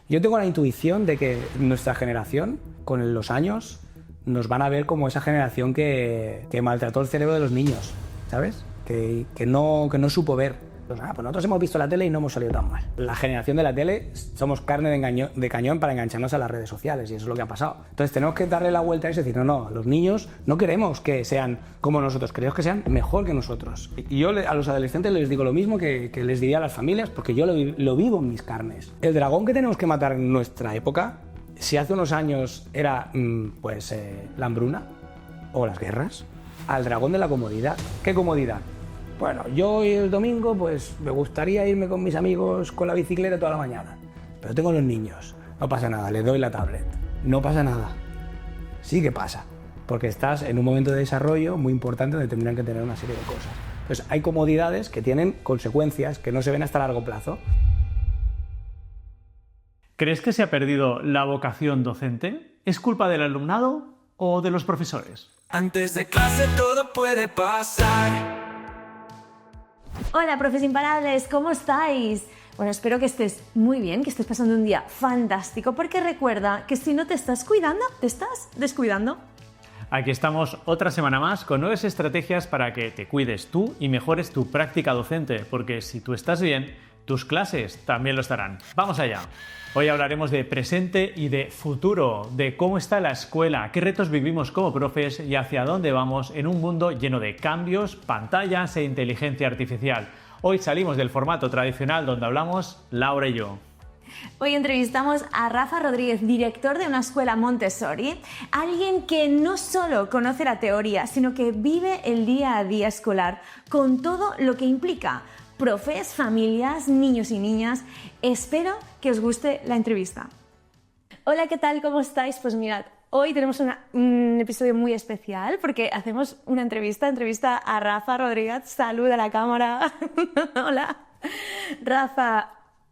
Yo tengo la intuición de que nuestra generación, con los años, nos van a ver como esa generación que maltrató el cerebro de los niños, ¿sabes? Que no supo ver. Pues nosotros hemos visto la tele y no hemos salido tan mal. La generación de la tele somos carne de cañón para engancharnos a las redes sociales y eso es lo que ha pasado. Entonces tenemos que darle la vuelta a eso y decir, no, los niños no queremos que sean como nosotros, queremos que sean mejor que nosotros. Y yo a los adolescentes les digo lo mismo que les diría a las familias porque yo lo vivo en mis carnes. El dragón que tenemos que matar en nuestra época, si hace unos años era la hambruna o las guerras, al dragón de la comodidad. ¿Qué comodidad? Bueno, yo hoy el domingo pues me gustaría irme con mis amigos con la bicicleta toda la mañana, pero tengo los niños, no pasa nada, les doy la tablet, no pasa nada. Sí que pasa, porque estás en un momento de desarrollo muy importante donde tendrán que tener una serie de cosas. Entonces hay comodidades que tienen consecuencias que no se ven hasta largo plazo. ¿Crees que se ha perdido la vocación docente? ¿Es culpa del alumnado o de los profesores? Antes de clase todo puede pasar. Hola, profes imparables, ¿cómo estáis? Bueno, espero que estés muy bien, que estés pasando un día fantástico, porque recuerda que si no te estás cuidando, te estás descuidando. Aquí estamos otra semana más con nuevas estrategias para que te cuides tú y mejores tu práctica docente, porque si tú estás bien, tus clases también lo estarán. ¡Vamos allá! Hoy hablaremos de presente y de futuro, de cómo está la escuela, qué retos vivimos como profes y hacia dónde vamos en un mundo lleno de cambios, pantallas e inteligencia artificial. Hoy salimos del formato tradicional donde hablamos Laura y yo. Hoy entrevistamos a Rafa Rodríguez, director de una escuela Montessori, alguien que no solo conoce la teoría, sino que vive el día a día escolar con todo lo que implica. Profes, familias, niños y niñas, espero que os guste la entrevista. Hola, ¿qué tal? ¿Cómo estáis? Pues mirad, hoy tenemos un episodio muy especial porque hacemos una entrevista a Rafa Rodríguez. Saluda a la cámara. Hola. Rafa,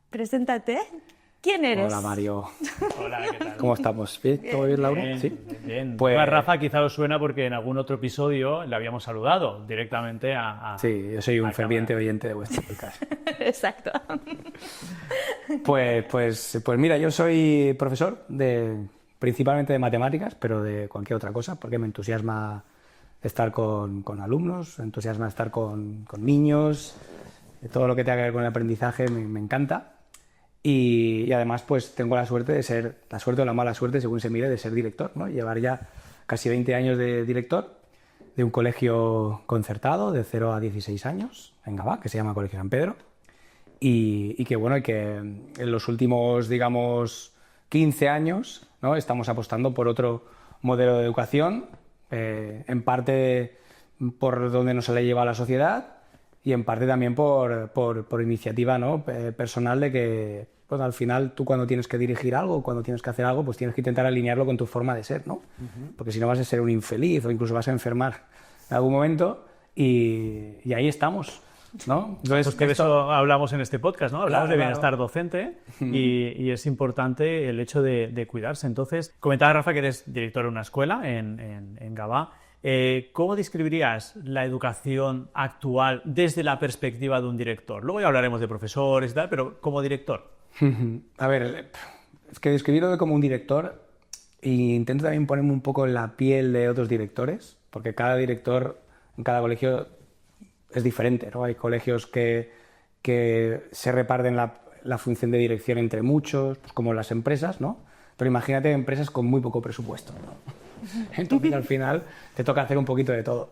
preséntate. ¿Quién eres? Hola, Mario. Hola, ¿qué tal? ¿Cómo estamos? ¿Bien? ¿Todo bien, Laura? Bien, ¿Sí? Bien. Pues Rafa quizá os suena porque en algún otro episodio le habíamos saludado directamente a Sí, yo soy un ferviente cámara. oyente de vuestro podcast. Exacto. Pues mira, yo soy profesor principalmente de matemáticas, pero de cualquier otra cosa, porque me entusiasma estar con alumnos, me entusiasma estar con niños, todo lo que tenga que ver con el aprendizaje me encanta. Y además pues tengo la suerte o la mala suerte, según se mire, de ser director, ¿no? Llevar ya casi 20 años de director de un colegio concertado de 0 a 16 años en Gavà, que se llama Colegio San Pedro, y que en los últimos, digamos, 15 años, ¿no? Estamos apostando por otro modelo de educación, en parte por donde nos ha llevado la sociedad y en parte también por iniciativa, ¿no? Personal de que pues al final tú cuando tienes que dirigir algo, cuando tienes que hacer algo, pues tienes que intentar alinearlo con tu forma de ser, ¿no? Porque si no vas a ser un infeliz o incluso vas a enfermar en algún momento y ahí estamos, ¿no? Entonces, pues que de eso hablamos en este podcast, ¿no? Hablamos de bienestar docente y es importante el hecho de cuidarse. Entonces, comentaba Rafa que eres director de una escuela en Gavà. ¿Cómo describirías la educación actual desde la perspectiva de un director? Luego ya hablaremos de profesores y tal, pero como director. A ver, es que describirlo como un director e intento también ponerme un poco en la piel de otros directores, porque cada director en cada colegio es diferente, ¿no? Hay colegios que se reparten la función de dirección entre muchos, pues como las empresas, ¿no? Pero imagínate empresas con muy poco presupuesto, ¿no? Entonces al final te toca hacer un poquito de todo.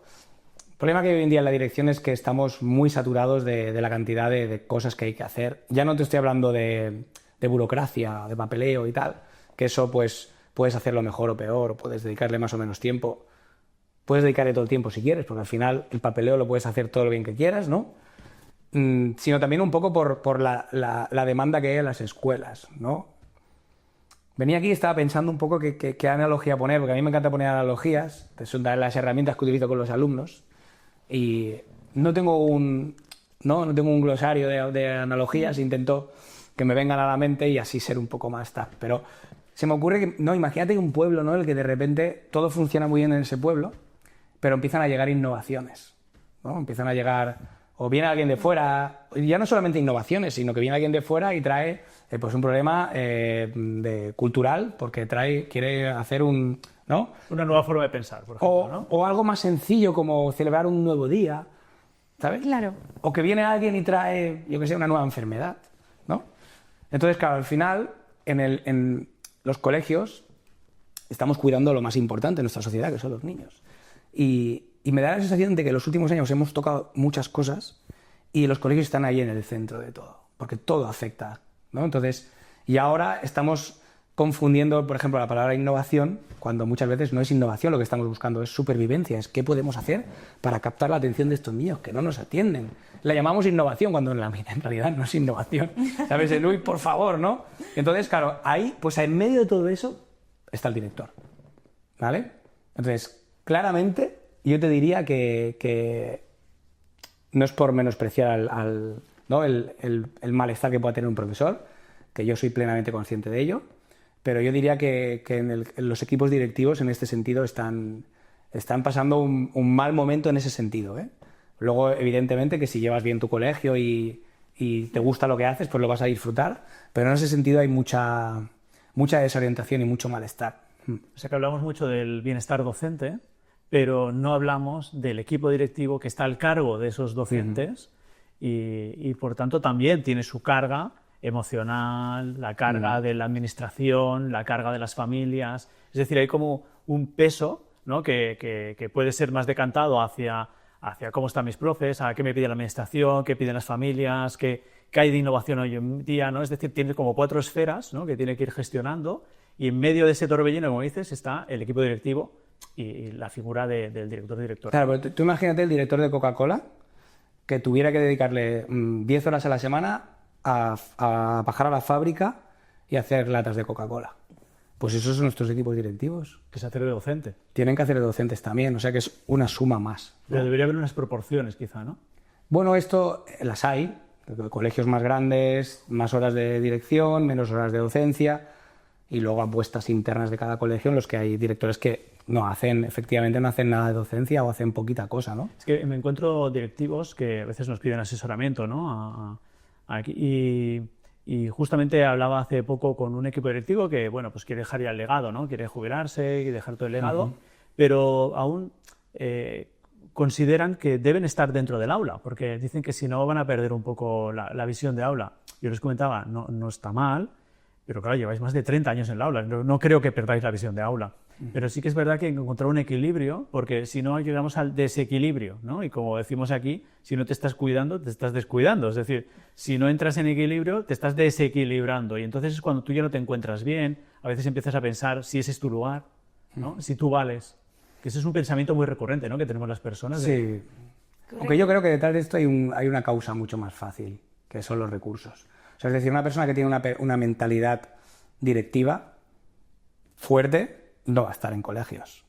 El problema que hay hoy en día en la dirección es que estamos muy saturados de la cantidad de cosas que hay que hacer. Ya no te estoy hablando de burocracia, de papeleo y tal, que eso pues puedes hacerlo mejor o peor, o puedes dedicarle más o menos tiempo. Puedes dedicarle todo el tiempo si quieres, porque al final el papeleo lo puedes hacer todo lo bien que quieras, ¿no? Sino también un poco por la demanda que hay en las escuelas, ¿no? Venía aquí y estaba pensando un poco qué analogía poner, porque a mí me encanta poner analogías, son las herramientas que utilizo con los alumnos, y no tengo un glosario de analogías, intento que me vengan a la mente y así ser un poco más tal. Pero se me ocurre que, no, imagínate un pueblo, ¿no? El que de repente todo funciona muy bien en ese pueblo, pero empiezan a llegar innovaciones, ¿no? Empiezan a llegar o viene alguien de fuera, ya no solamente innovaciones, sino que viene alguien de fuera y trae pues un problema cultural, porque quiere hacer ¿no? Una nueva forma de pensar, por ejemplo, ¿no? O algo más sencillo como celebrar un nuevo día, ¿sabes? Claro. O que viene alguien y trae, yo que sé, una nueva enfermedad, ¿no? Entonces, claro, al final, en los colegios estamos cuidando lo más importante en nuestra sociedad, que son los niños. Y me da la sensación de que en los últimos años hemos tocado muchas cosas y los colegios están ahí en el centro de todo, porque todo afecta, ¿no? Entonces, y ahora estamos confundiendo, por ejemplo, la palabra innovación, cuando muchas veces no es innovación lo que estamos buscando, es supervivencia, es qué podemos hacer para captar la atención de estos niños que no nos atienden. La llamamos innovación cuando en realidad no es innovación, ¿sabes? El uy, por favor, ¿no? Entonces, claro, ahí, pues en medio de todo eso está el director, ¿vale? Entonces, claramente, yo te diría que no es por menospreciar ¿no? el malestar que pueda tener un profesor, que yo soy plenamente consciente de ello, pero yo diría que en los equipos directivos en este sentido están pasando un mal momento en ese sentido, ¿eh? Luego, evidentemente, que si llevas bien tu colegio y te gusta lo que haces, pues lo vas a disfrutar, pero en ese sentido hay mucha desorientación y mucho malestar. O sea que hablamos mucho del bienestar docente, pero no hablamos del equipo directivo que está al cargo de esos docentes y por tanto también tiene su carga emocional, la carga de la administración, la carga de las familias. Es decir, hay como un peso, ¿no? que puede ser más decantado hacia cómo están mis profes, a qué me pide la administración, qué piden las familias, qué hay de innovación hoy en día, ¿no? Es decir, tiene como 4 esferas, ¿no? que tiene que ir gestionando y en medio de ese torbellino, como dices, está el equipo directivo y la figura del director. Claro, pero tú imagínate el director de Coca-Cola que tuviera que dedicarle 10 horas a la semana a bajar a la fábrica y hacer latas de Coca-Cola. Pues esos son nuestros equipos directivos. Que se hace de docente. Tienen que hacer de docentes también, o sea que es una suma más, ¿no? Pero debería haber unas proporciones, quizá, ¿no? Bueno, esto las hay. Colegios más grandes, más horas de dirección, menos horas de docencia y luego apuestas internas de cada colegio en los que hay directores que efectivamente no hacen nada de docencia o hacen poquita cosa, ¿no? Es que me encuentro directivos que a veces nos piden asesoramiento, ¿no? Y justamente hablaba hace poco con un equipo directivo que, bueno, pues quiere dejar ya el legado, ¿no? Quiere jubilarse y dejar todo el legado, pero aún consideran que deben estar dentro del aula, porque dicen que si no van a perder un poco la visión de aula. Yo les comentaba, no está mal, pero claro, lleváis más de 30 años en el aula, no creo que perdáis la visión de aula. Pero sí que es verdad que hay que encontrar un equilibrio, porque si no llegamos al desequilibrio, ¿no? Y como decimos aquí, si no te estás cuidando, te estás descuidando. Es decir, si no entras en equilibrio, te estás desequilibrando. Y entonces es cuando tú ya no te encuentras bien, a veces empiezas a pensar si ese es tu lugar, ¿no? Si tú vales. Que ese es un pensamiento muy recurrente, ¿no? Que tenemos las personas. Sí. Aunque yo creo que detrás de esto hay una causa mucho más fácil, que son los recursos. O sea, es decir, una persona que tiene una mentalidad directiva fuerte no va a estar en colegios,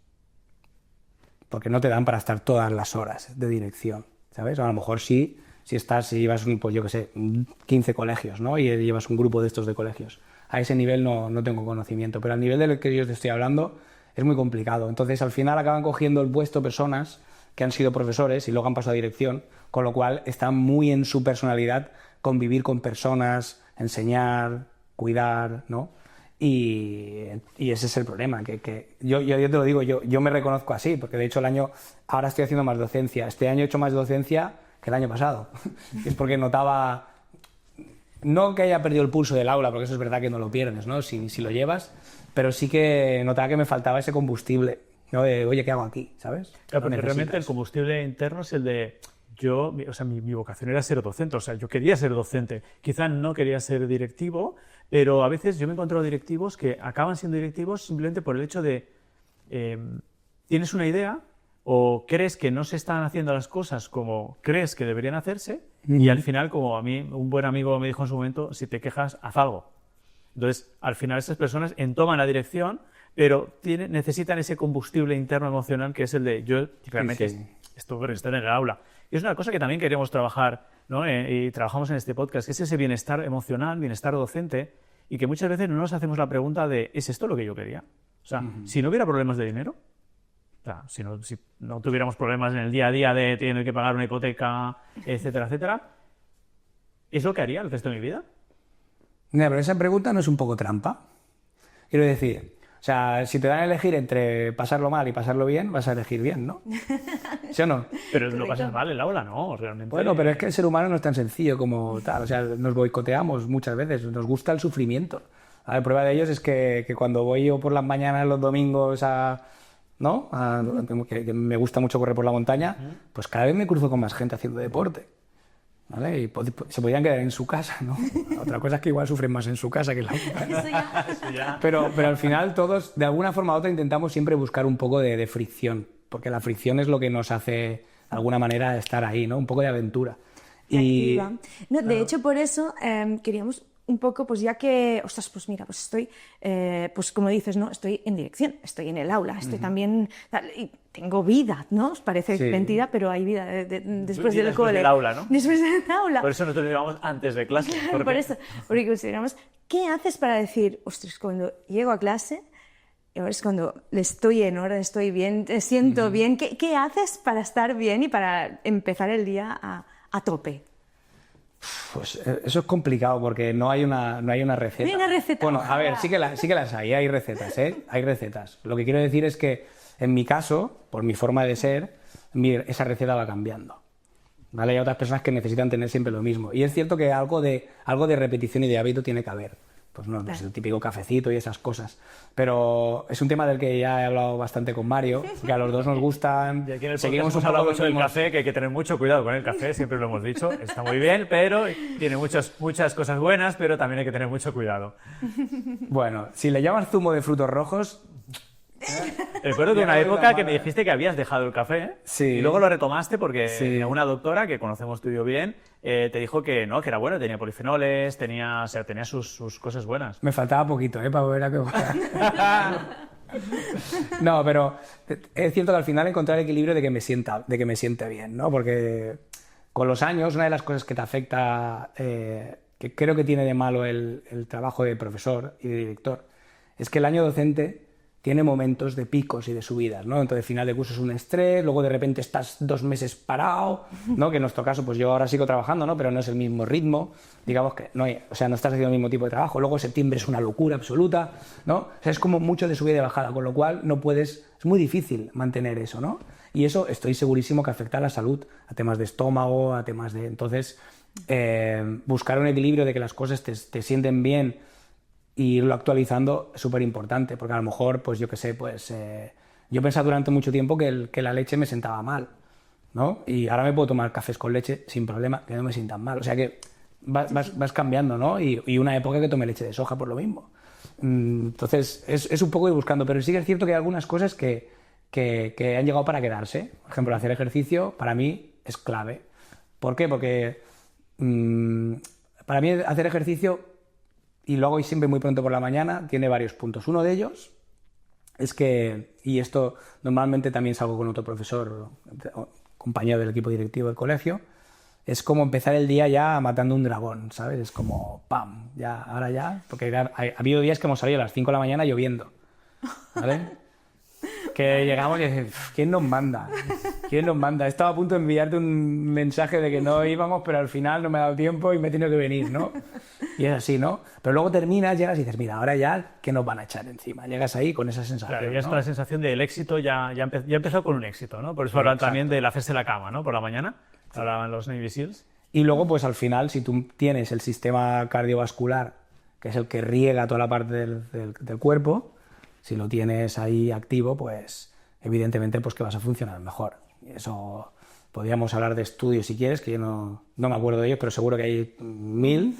porque no te dan para estar todas las horas de dirección, ¿sabes? O a lo mejor si llevas pues yo qué sé, 15 colegios, ¿no? Y llevas un grupo de estos de colegios. A ese nivel no tengo conocimiento, pero al nivel del que yo te estoy hablando es muy complicado. Entonces, al final acaban cogiendo el puesto personas que han sido profesores y luego han pasado a dirección, con lo cual está muy en su personalidad convivir con personas, enseñar, cuidar, ¿no? Y ese es el problema, que yo te lo digo, yo me reconozco así, porque de hecho ahora estoy haciendo más docencia, este año he hecho más docencia que el año pasado. Es porque notaba, no que haya perdido el pulso del aula, porque eso es verdad que no lo pierdes, ¿no? Si lo llevas, pero sí que notaba que me faltaba ese combustible, ¿no? De, oye, ¿qué hago aquí? ¿Sabes? Claro, porque realmente el combustible interno es el de mi vocación era ser docente, o sea, yo quería ser docente, quizá no quería ser directivo, pero a veces yo me he encontrado directivos que acaban siendo directivos simplemente por el hecho de tienes una idea o crees que no se están haciendo las cosas como crees que deberían hacerse y al final, como a mí un buen amigo me dijo en su momento, si te quejas, haz algo. Entonces, al final esas personas toman la dirección, pero necesitan ese combustible interno emocional que es el de yo realmente esto está en el aula. Y es una cosa que también queremos trabajar, ¿no? Y trabajamos en este podcast, que es ese bienestar emocional, bienestar docente, y que muchas veces no nos hacemos la pregunta de ¿es esto lo que yo quería? O sea, si no hubiera problemas de dinero, sea, si no tuviéramos problemas en el día a día de tener que pagar una hipoteca, etcétera, etcétera, ¿es lo que haría el resto de mi vida? Mira, pero esa pregunta no es un poco trampa. Quiero decir, o sea, si te dan a elegir entre pasarlo mal y pasarlo bien, vas a elegir bien, ¿no? ¿Sí o no? Pero lo pasas mal en el aula, ¿no? Realmente... Bueno, pero es que el ser humano no es tan sencillo como tal. O sea, nos boicoteamos muchas veces, nos gusta el sufrimiento. A ver, prueba de ello es que cuando voy yo por las mañanas, los domingos, ¿no? Que me gusta mucho correr por la montaña, pues cada vez me cruzo con más gente haciendo deporte. ¿Vale? Y se podrían quedar en su casa, ¿no? Otra cosa es que igual sufren más en su casa que en la montaña. Eso ya. Pero al final todos, de alguna forma u otra, intentamos siempre buscar un poco de fricción, porque la fricción es lo que nos hace, de alguna manera, estar ahí, ¿no? Un poco de aventura. Y no, de hecho, por eso queríamos un poco, pues ya que, ostras, pues mira, pues estoy, pues como dices, ¿no? Estoy en dirección, estoy en el aula, estoy también, y tengo vida, ¿no? Os parece mentira, pero hay vida después del cole. Del aula, ¿no? Después del aula. Por eso nosotros llevamos antes de clase. Por eso, porque consideramos, ¿qué haces para decir, ostras, cuando llego a clase, ahora es cuando estoy en orden, estoy bien, siento bien, ¿qué haces para estar bien y para empezar el día a tope? pues eso es complicado porque no hay una receta. No hay una receta. Bueno, a ver, sí que las hay recetas, ¿eh? Hay recetas. Lo que quiero decir es que, en mi caso, por mi forma de ser, esa receta va cambiando. ¿Vale? Hay otras personas que necesitan tener siempre lo mismo. Y es cierto que algo de repetición y de hábito tiene que haber. Pues no, es el típico cafecito y esas cosas. Pero es un tema del que ya he hablado bastante con Mario, que a los dos nos gustan. Y aquí en el podcast hemos hablado mucho del café, que hay que tener mucho cuidado con el café, siempre lo hemos dicho. Está muy bien, pero tiene muchas cosas buenas, pero también hay que tener mucho cuidado. Bueno, si le llamas zumo de frutos rojos... Recuerdo de una época que me dijiste que habías dejado el café, sí, y luego lo retomaste porque sí, una doctora que conocemos tú y yo bien te dijo que no, que era bueno, tenía polifenoles, tenía sus cosas buenas. Me faltaba poquito, para volver a que... No, pero es cierto que al final encontrar el equilibrio de que me siente bien, ¿no? Porque con los años una de las cosas que te afecta, que creo que tiene de malo el trabajo de profesor y de director, es que el año docente tiene momentos de picos y de subidas, ¿no? Entonces, final de curso es un estrés, luego de repente estás 2 meses parado, ¿no? Que en nuestro caso, pues yo ahora sigo trabajando, ¿no? Pero no es el mismo ritmo, digamos que no estás haciendo el mismo tipo de trabajo. Luego septiembre es una locura absoluta, ¿no? O sea, es como mucho de subida y de bajada, con lo cual es muy difícil mantener eso, ¿no? Y eso estoy segurísimo que afecta a la salud, a temas de estómago, a temas de... Entonces, buscar un equilibrio de que las cosas te sienten bien y irlo actualizando es súper importante, porque a lo mejor, pues yo qué sé, yo he pensado durante mucho tiempo que la leche me sentaba mal, ¿no? Y ahora me puedo tomar cafés con leche sin problema, que no me sientan mal. O sea que vas cambiando, ¿no? Y una época que tomé leche de soja por lo mismo. Entonces, es un poco ir buscando, pero sí que es cierto que hay algunas cosas que han llegado para quedarse. Por ejemplo, hacer ejercicio para mí es clave. ¿Por qué? Porque para mí hacer ejercicio, y lo hago siempre muy pronto por la mañana, tiene varios puntos. Uno de ellos es que, y esto normalmente también salgo con otro profesor, compañero del equipo directivo del colegio, es como empezar el día ya matando un dragón, ¿sabes? Es como, ¡pam! Ya, ahora ya, porque ha habido días que hemos salido a las 5 de la mañana lloviendo, ¿vale? Que llegamos y decimos, ¿quién nos manda? ¿Quién nos manda? Estaba a punto de enviarte un mensaje de que no íbamos, pero al final no me ha dado tiempo y me he tenido que venir, ¿no? Y es así, ¿no? Pero luego terminas, llegas y dices, mira, ahora ya, ¿qué nos van a echar encima? Llegas ahí con esa sensación, claro, ya es con la sensación del éxito, ya empezó con un éxito, ¿no? Por eso hablan también del hacerse la cama, ¿no? Por la mañana, hablaban los Navy Seals. Y luego, pues al final, si tú tienes el sistema cardiovascular, que es el que riega toda la parte del cuerpo, si lo tienes ahí activo, pues evidentemente pues que vas a funcionar mejor. Y eso podríamos hablar de estudios si quieres, que yo no me acuerdo de ellos, pero seguro que hay 1000,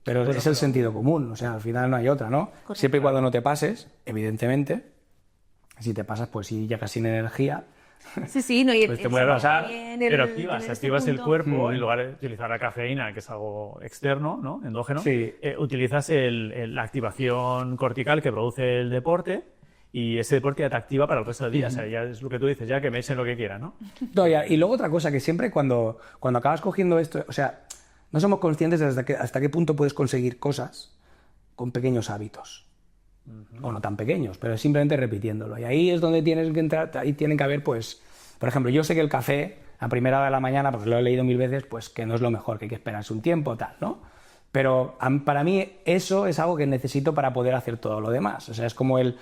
pero es el sentido común, o sea, al final no hay otra, ¿no? Correcto. Siempre y cuando no te pases, evidentemente, si te pasas pues si llegas sin energía, sí, no, y pues te puede pasar, pero activas este el cuerpo, en lugar de utilizar la cafeína, que es algo externo, ¿no? Endógeno, sí. Utilizas la activación cortical que produce el deporte, y ese deporte ya te activa para el resto del día. O sea, ya es lo que tú dices, ya que me echen lo que quiera, ¿no? No, y luego otra cosa, que siempre cuando acabas cogiendo esto, o sea, no somos conscientes de hasta qué punto puedes conseguir cosas con pequeños hábitos, o no tan pequeños, pero simplemente repitiéndolo. Y ahí es donde tienes que entrar, ahí tienen que haber, pues, por ejemplo, yo sé que el café a primera hora de la mañana, porque lo he leído 1000 veces, pues que no es lo mejor, que hay que esperarse un tiempo, tal, ¿no? Pero para mí eso es algo que necesito para poder hacer todo lo demás. O sea, es como el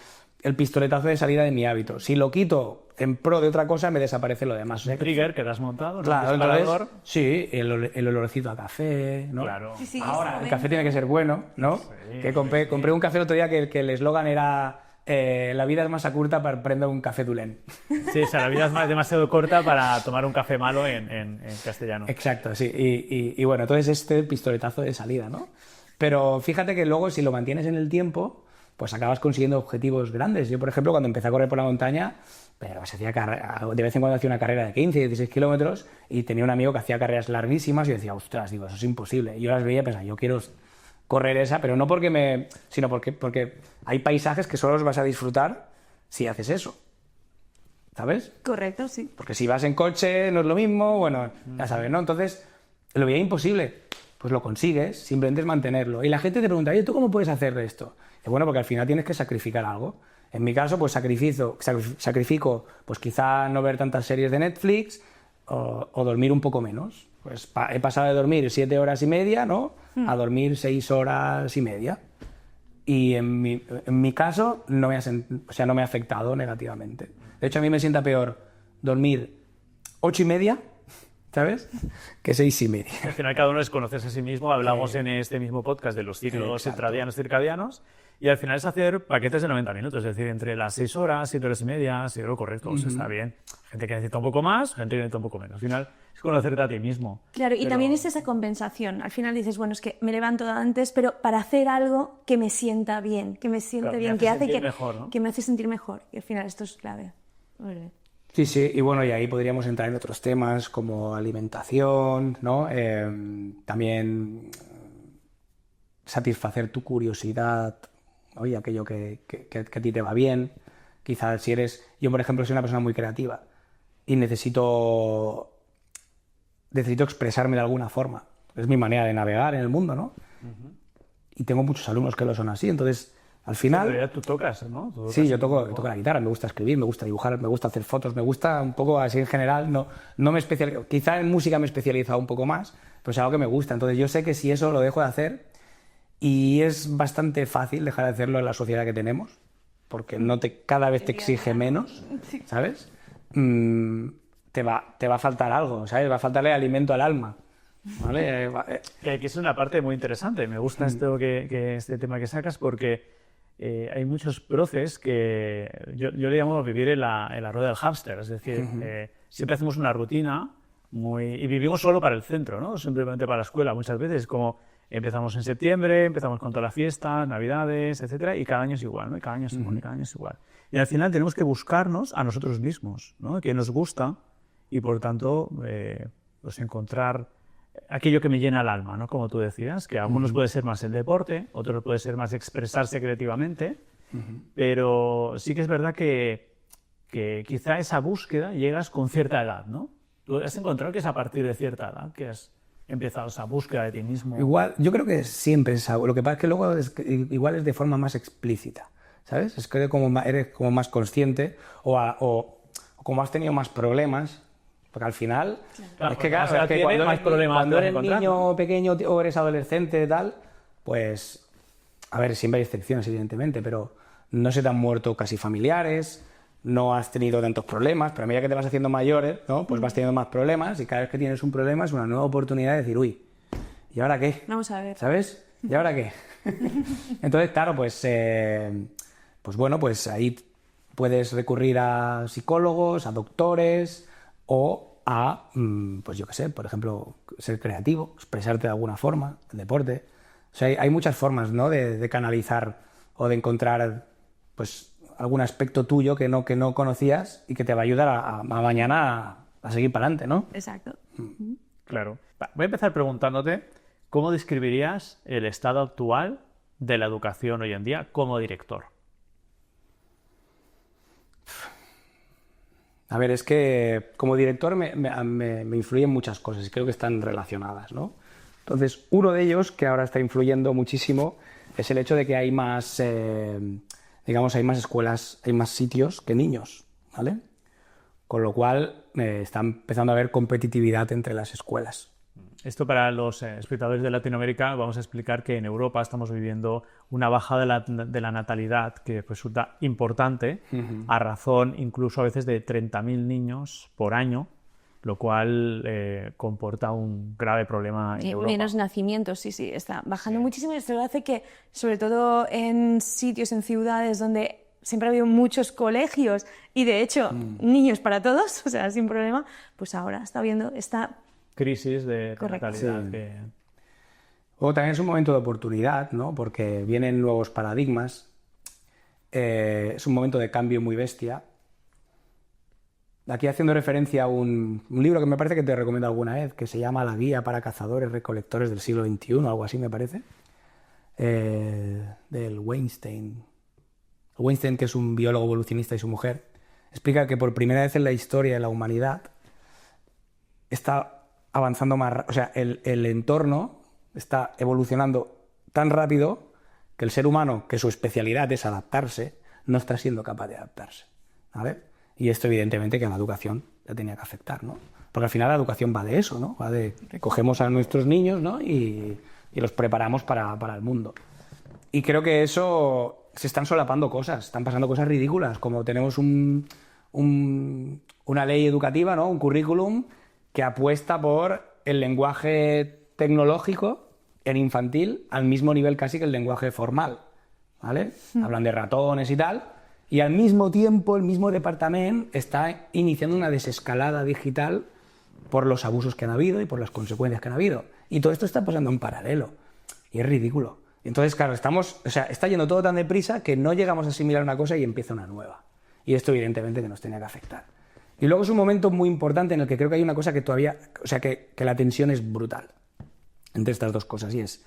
pistoletazo de salida de mi hábito. Si lo quito en pro de otra cosa, me desaparece lo demás. O sea, Trigger que te has montado, ¿no? claro, Disparador. entonces, sí, el olorcito a café, ¿no? Claro. Sí, Ahora, eso el café tiene que ser bueno, ¿no? Sí, Que compré un café el otro día que el eslogan era la vida es más curta para prender un café Tulén. Sí, o sea, la vida es demasiado corta para tomar un café malo en castellano. Exacto, sí. Y bueno, entonces este pistoletazo de salida, ¿no? Pero fíjate que luego si lo mantienes en el tiempo, pues acabas consiguiendo objetivos grandes. Yo, por ejemplo, cuando empecé a correr por la montaña, pero de vez en cuando hacía una carrera de 15, 16 kilómetros y tenía un amigo que hacía carreras larguísimas y yo decía, ostras, digo, eso es imposible. Y yo las veía y pensaba, yo quiero correr esa, pero no sino porque hay paisajes que solo los vas a disfrutar si haces eso. ¿Sabes? Correcto, sí. Porque si vas en coche no es lo mismo, bueno, ya sabes, ¿no? Entonces, lo veía imposible. Pues lo consigues, simplemente es mantenerlo. Y la gente te pregunta, oye, ¿tú cómo puedes hacer esto? Y bueno, porque al final tienes que sacrificar algo. En mi caso, pues sacrifico, pues quizá no ver tantas series de Netflix o dormir un poco menos. Pues he pasado de dormir 7 horas y media, ¿no? A dormir 6 horas y media. Y en mi caso no me ha afectado negativamente. De hecho, a mí me sienta peor dormir 8 y media, ¿sabes? Que 6 y media. Al final cada uno es conocerse a sí mismo. Hablamos en este mismo podcast de los ciclos circadianos, y al final es hacer paquetes de 90 minutos, es decir, entre las 6 horas, 7 horas y media, 6 horas correcto, o sea, está bien. Gente que necesita un poco más, gente que necesita un poco menos. Al final es conocerte a ti mismo. Claro, y también es esa compensación. Al final dices, bueno, es que me levanto antes, pero para hacer algo que me sienta bien, que me siente Claro, bien, me que hace hace sentir mejor, ¿no? que me hace sentir mejor. Y al final esto es clave. Muy bien. Sí, sí, y bueno, y ahí podríamos entrar en otros temas como alimentación, ¿no? También satisfacer tu curiosidad, oye, aquello que a ti te va bien. Quizás yo por ejemplo soy una persona muy creativa y necesito expresarme de alguna forma. Es mi manera de navegar en el mundo, ¿no? Y tengo muchos alumnos que lo son así, entonces al final... En realidad tú tocas, ¿no? Sí, yo toco la guitarra, me gusta escribir, me gusta dibujar, me gusta hacer fotos, me gusta un poco así en general. No me especializo, quizá en música me he especializado un poco más, pero es algo que me gusta. Entonces yo sé que si eso lo dejo de hacer, y es bastante fácil dejar de hacerlo en la sociedad que tenemos, porque cada vez te exige menos, ¿sabes? Te va a faltar algo, ¿sabes? Va a faltarle alimento al alma. ¿Vale? Que es una parte muy interesante. Me gusta este tema que sacas porque hay muchos proces que yo le llamo vivir en la rueda del hámster. Es decir, siempre hacemos una rutina y vivimos solo para el centro, ¿no? Simplemente para la escuela. Muchas veces como empezamos en septiembre, empezamos con toda la fiesta, navidades, etcétera, y cada año es igual, ¿no? Y cada año es igual, y cada año es igual. Y al final tenemos que buscarnos a nosotros mismos, ¿no? Que nos gusta y por tanto pues encontrar aquello que me llena el alma, ¿no? Como tú decías, que a algunos puede ser más el deporte, otros puede ser más expresarse creativamente, pero sí que es verdad que quizá esa búsqueda llegas con cierta edad, ¿no? ¿Tú has encontrado que es a partir de cierta edad que has empezado esa búsqueda de ti mismo? Igual, yo creo que siempre es algo. Lo que pasa es que luego igual es de forma más explícita, ¿sabes? Es que eres como más consciente o como has tenido más problemas. Porque al final, Claro, es que, claro, claro, es que tienes más problemas cuando te vas eres encontrando. niño pequeño o eres adolescente tal, pues, a ver, siempre hay excepciones evidentemente, pero no se te han muerto casi familiares, no has tenido tantos problemas, pero a medida que te vas haciendo mayor, ¿no? Pues vas teniendo más problemas y cada vez que tienes un problema es una nueva oportunidad de decir, uy, ¿y ahora qué? Vamos a ver. ¿Sabes? ¿Y ahora qué? Entonces, claro, pues bueno, pues ahí puedes recurrir a psicólogos, a doctores o a, pues yo qué sé, por ejemplo, ser creativo, expresarte de alguna forma, el deporte. O sea, hay muchas formas, ¿no? de canalizar o de encontrar, pues, algún aspecto tuyo que no conocías y que te va a ayudar a mañana a seguir para adelante, ¿no? Exacto. Claro. Voy a empezar preguntándote cómo describirías el estado actual de la educación hoy en día como director. A ver, es que como director me influyen muchas cosas y creo que están relacionadas, ¿no? Entonces, uno de ellos que ahora está influyendo muchísimo es el hecho de que hay más, digamos, hay más escuelas, hay más sitios que niños, ¿vale? Con lo cual está empezando a haber competitividad entre las escuelas. Esto para los espectadores de Latinoamérica, vamos a explicar que en Europa estamos viviendo una bajada de la natalidad que resulta importante, a razón incluso a veces de 30.000 niños por año, lo cual comporta un grave problema en Europa. Menos nacimientos, sí, está bajando muchísimo y esto hace que, sobre todo en sitios, en ciudades donde siempre ha habido muchos colegios y de hecho niños para todos, o sea, sin problema, pues ahora está habiendo esta crisis de natalidad. Sí. Que... Luego también es un momento de oportunidad, ¿no? Porque vienen nuevos paradigmas, es un momento de cambio muy bestia. Aquí haciendo referencia a un libro que me parece que te recomiendo alguna vez, que se llama La guía para cazadores recolectores del siglo XXI, algo así me parece, del Weinstein. Weinstein, que es un biólogo evolucionista, y su mujer, explica que por primera vez en la historia de la humanidad está avanzando más, o sea, el entorno está evolucionando tan rápido que el ser humano, que su especialidad es adaptarse, no está siendo capaz de adaptarse, ¿vale? Y esto evidentemente que a la educación le tenía que afectar, ¿no? Porque al final la educación va de eso, ¿no? Va de que cogemos a nuestros niños, ¿no? y los preparamos para el mundo. Y creo que eso se están solapando cosas, están pasando cosas ridículas, como tenemos una ley educativa, ¿no? Un currículum que apuesta por el lenguaje tecnológico en infantil al mismo nivel casi que el lenguaje formal, ¿vale? Hablan de ratones y tal, y al mismo tiempo el mismo departamento está iniciando una desescalada digital por los abusos que han habido y por las consecuencias que han habido. Y todo esto está pasando en paralelo, y es ridículo. Entonces, claro, está yendo todo tan deprisa que no llegamos a asimilar una cosa y empieza una nueva. Y esto evidentemente que nos tenía que afectar. Y luego es un momento muy importante en el que creo que hay una cosa que todavía, o sea, que la tensión es brutal entre estas dos cosas, y es,